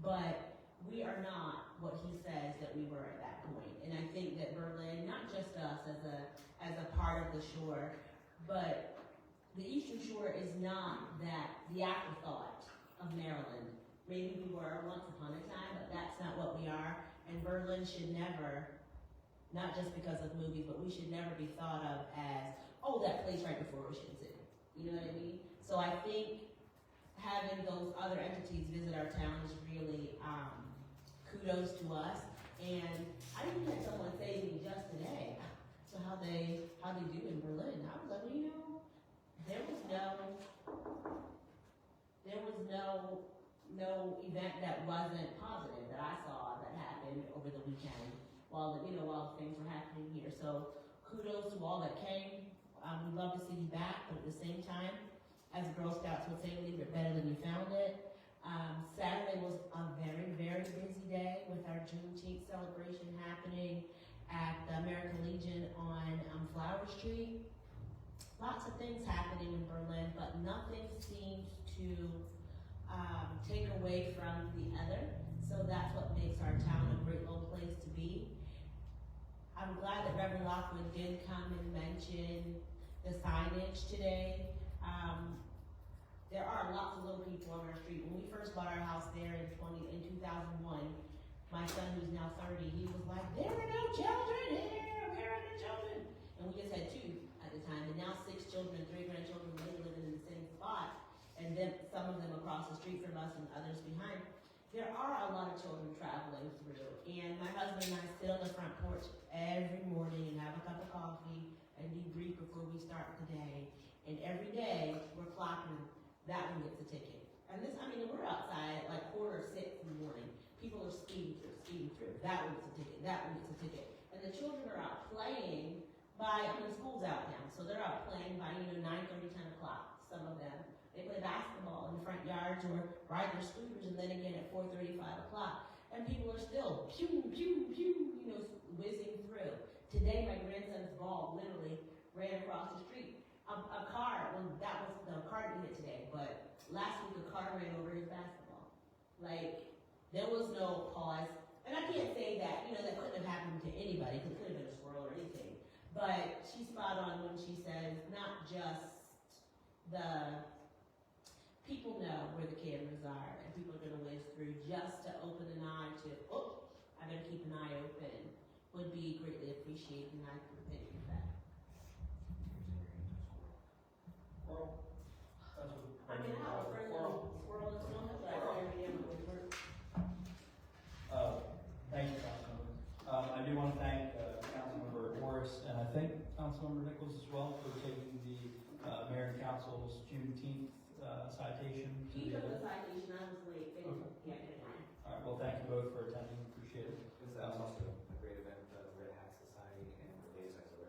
but we are not what he says that we were at that point. And I think that Berlin, not just us as a part of the shore, but the Eastern Shore is not the afterthought of Maryland. Maybe we were once upon a time, but that's not what we are. And Berlin should never, not just because of movies, but we should never be thought of as, oh, that place right before Ocean City. You know what I mean? So I think having those other entities visit our town is really kudos to us. And I even had someone say to me just today, do in Berlin. I was like, well, you know, there was no event that wasn't positive that I saw that happened over the weekend while things were happening here. So kudos to all that came. We'd love to see you back, but at the same time, as Girl Scouts would say, leave it better than you found it. Saturday was a very, very busy day with our Juneteenth celebration happening at the American Legion on Flower Street. Lots of things happening in Berlin, but nothing seemed to take away from the other. So that's what makes our town a great little place to be. I'm glad that Reverend Lockwood did come and mention the signage today. There are lots of little people on our street. When we first bought our house there in 2001, my son, who's now 30, he was like, there are no children here, where are the children? And we just had 2 at the time, and now 6 children and 3 grandchildren living in the same spot, and then some of them across the street from us and others behind. There are a lot of children traveling through, and my husband and I sit on the front porch every morning and have a cup of coffee and debrief before we start the day. And every day we're clocking, that one gets a ticket. And we're outside at like 5:45 in the morning. People are speeding through. That one gets a ticket, that one gets a ticket. And the children are out playing school's out now, so they're out playing by 9:30, 10 o'clock, some of them. They play basketball in the front yards or ride their scooters, and then again at 4:30, 5 o'clock. And people are still pew, pew, pew, whizzing through. Today, my grandson's ball literally ran across the street. A car, the car didn't hit today, but last week a car ran over his basketball. There was no pause. And I can't say that, that couldn't have happened to anybody, because it could have been a squirrel or anything. But she's spot on when she says not just the people know where the cameras are, and people are going to whiz through, just to open an eye to, I better keep an eye open, would be greatly appreciated, and I can thank you for that. Squirrel? That's what. I have a friend squirrel that's not that Thank you, Councilmember. I do want to thank Councilmember Morris, and I think Councilmember Nichols as well, for taking the Mayor and Council's Juneteenth citation. He took the citation, I was late. Okay. All right, well, thank you both for attending, appreciate it. That was also a great event, the Red Hat Society and the Days so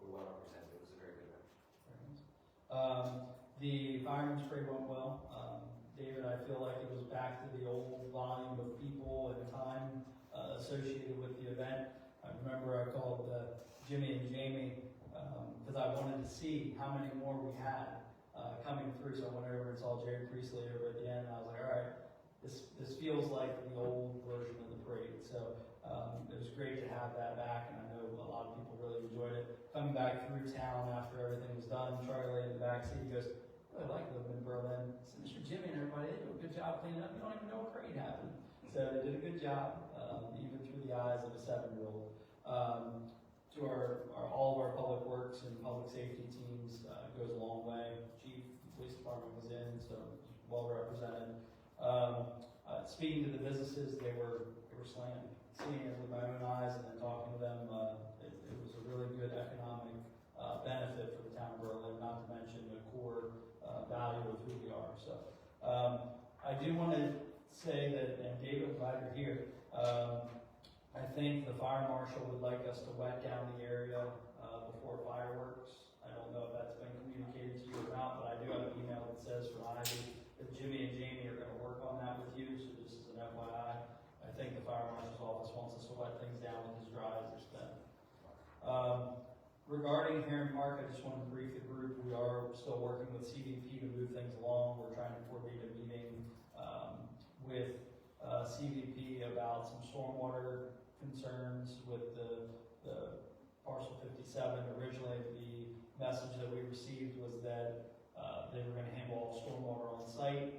we're well represented. It was a very good event. The fireman's parade went well. David, I feel like it was back to the old volume of people and time associated with the event. I remember I called Jimmy and Jamie because I wanted to see how many more we had coming through. So I went over and saw Jerry Priestley over at the end, and I was like, all right, this feels like the old version of the parade. So it was great to have that back, and I know a lot of people really enjoyed it. Coming back through town after everything was done, Charlie in the back seat, he goes, I like living in Berlin. I said, Mr. Jimmy and everybody, they did a good job cleaning up. You don't even know what parade happened. So they did a good job, even through the eyes of a 7-year-old. To all of our public works and public safety teams goes a long way. Chief, the police department was in, so well represented. Speaking to the businesses, they were slammed. Seeing it with my own eyes and then talking to them, it was a really good economic benefit for the town of Berlin, not to mention the core value of who we are. So I do want to say that, and David, I'm glad you're here. I think the fire marshal would like us to wet down the area before fireworks. I don't know if that's been communicated to you or not, but I do have an email that says from Ivy that Jimmy and Jamie are going to work on that with you, so just as an FYI. I think the fire marshal's office wants us to wet things down with as dry as it's been. Regarding Heron Park, I just want to brief the group. We are still working with CVP to move things along. We're trying to coordinate a meeting with CVP about some stormwater concerns with the parcel 57. Originally, the message that we received was that they were going to handle all stormwater on site.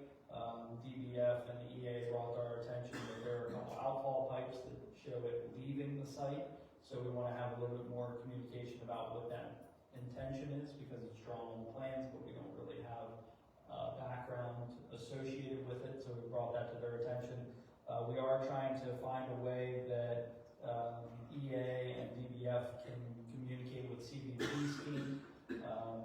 DBF and the EA brought to our attention that there are a couple outfall pipes that show it leaving the site. So we want to have a little bit more communication about what that intention is, because it's drawn on the plans, but we don't really have background associated with it. So we brought that to their attention. We are trying to find a way that EA and DBF can communicate with CVP schemes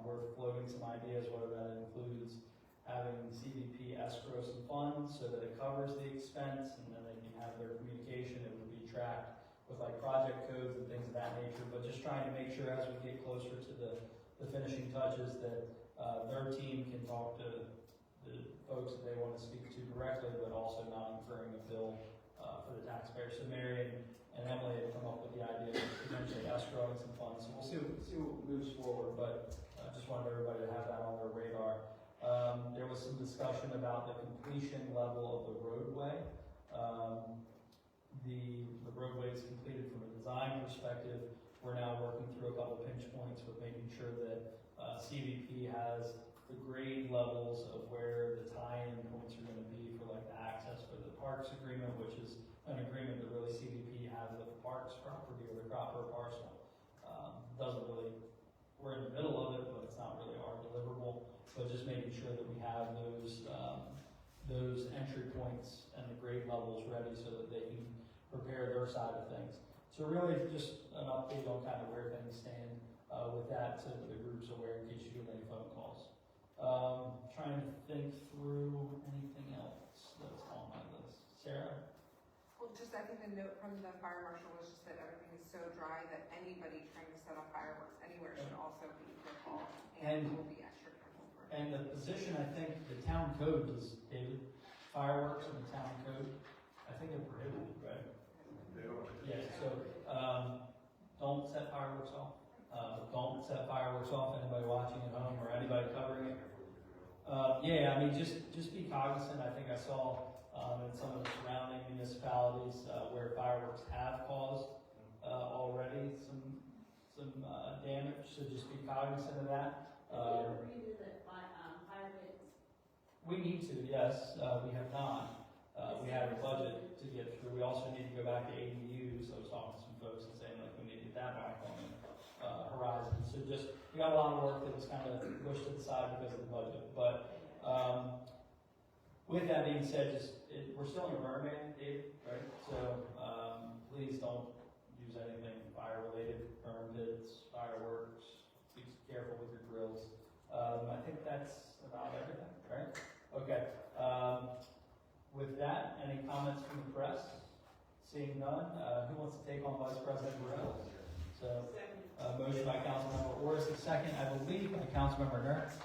we're floating some ideas, whether that includes having CVP escrow some funds so that it covers the expense, and then they can have their communication. It would be tracked with like project codes and things of that nature, but just trying to make sure as we get closer to the finishing touches that their team can talk to the folks that they want to speak to directly, but also not incurring a bill for the taxpayer. So Mary and Emily have come up with the idea of potentially escrowing some funds. So we'll see what moves forward, but I just wanted everybody to have that on their radar. There was some discussion about the completion level of the roadway. The roadway is completed from a design perspective. We're now working through a couple pinch points with making sure that CVP has the grade levels of where the tie-in points are going to be for like the access for the parks agreement, which is an agreement that really CVP has with the parks property or the Cropper parcel. Doesn't really, we're in the middle of it, but it's not really our deliverable. But just making sure that we have those entry points and the grade levels ready so that they can prepare their side of things. So really just an update on kind of where things stand with that, so that the group's aware in case you get any phone calls. Trying to think through anything else that's on my list. Sarah? Well, just I think the note from the fire marshal was just that everything is so dry that anybody trying to set up fireworks anywhere should also be careful and will be extra careful for. And the position, I think, the town code does, David, fireworks in the town code, I think they're prohibited, right? Yeah, so, don't set fireworks off. Don't set fireworks off, anybody watching at home or anybody covering it. Yeah, I mean, just be cognizant. I think I saw in some of the surrounding municipalities where fireworks have caused already some damage, so just be cognizant of that. We need to, yes, we have not. We have a budget to get through. We also need to go back to ADUs. I was talking to some folks and saying like we need to get that back on the horizon. So just, we got a lot of work that was kind of pushed to the side because of the budget. But with that being said, we're still in a burn ban, Dave, right? So please don't use anything fire related, burn pits, fireworks. Be careful with your grills. I think that's about everything, right? Okay. With that, any comments from the press? Seeing none, who wants to take on Vice President Burrell? So, motion by Councilmember Orris, a second, I believe, by Councilmember Nernst.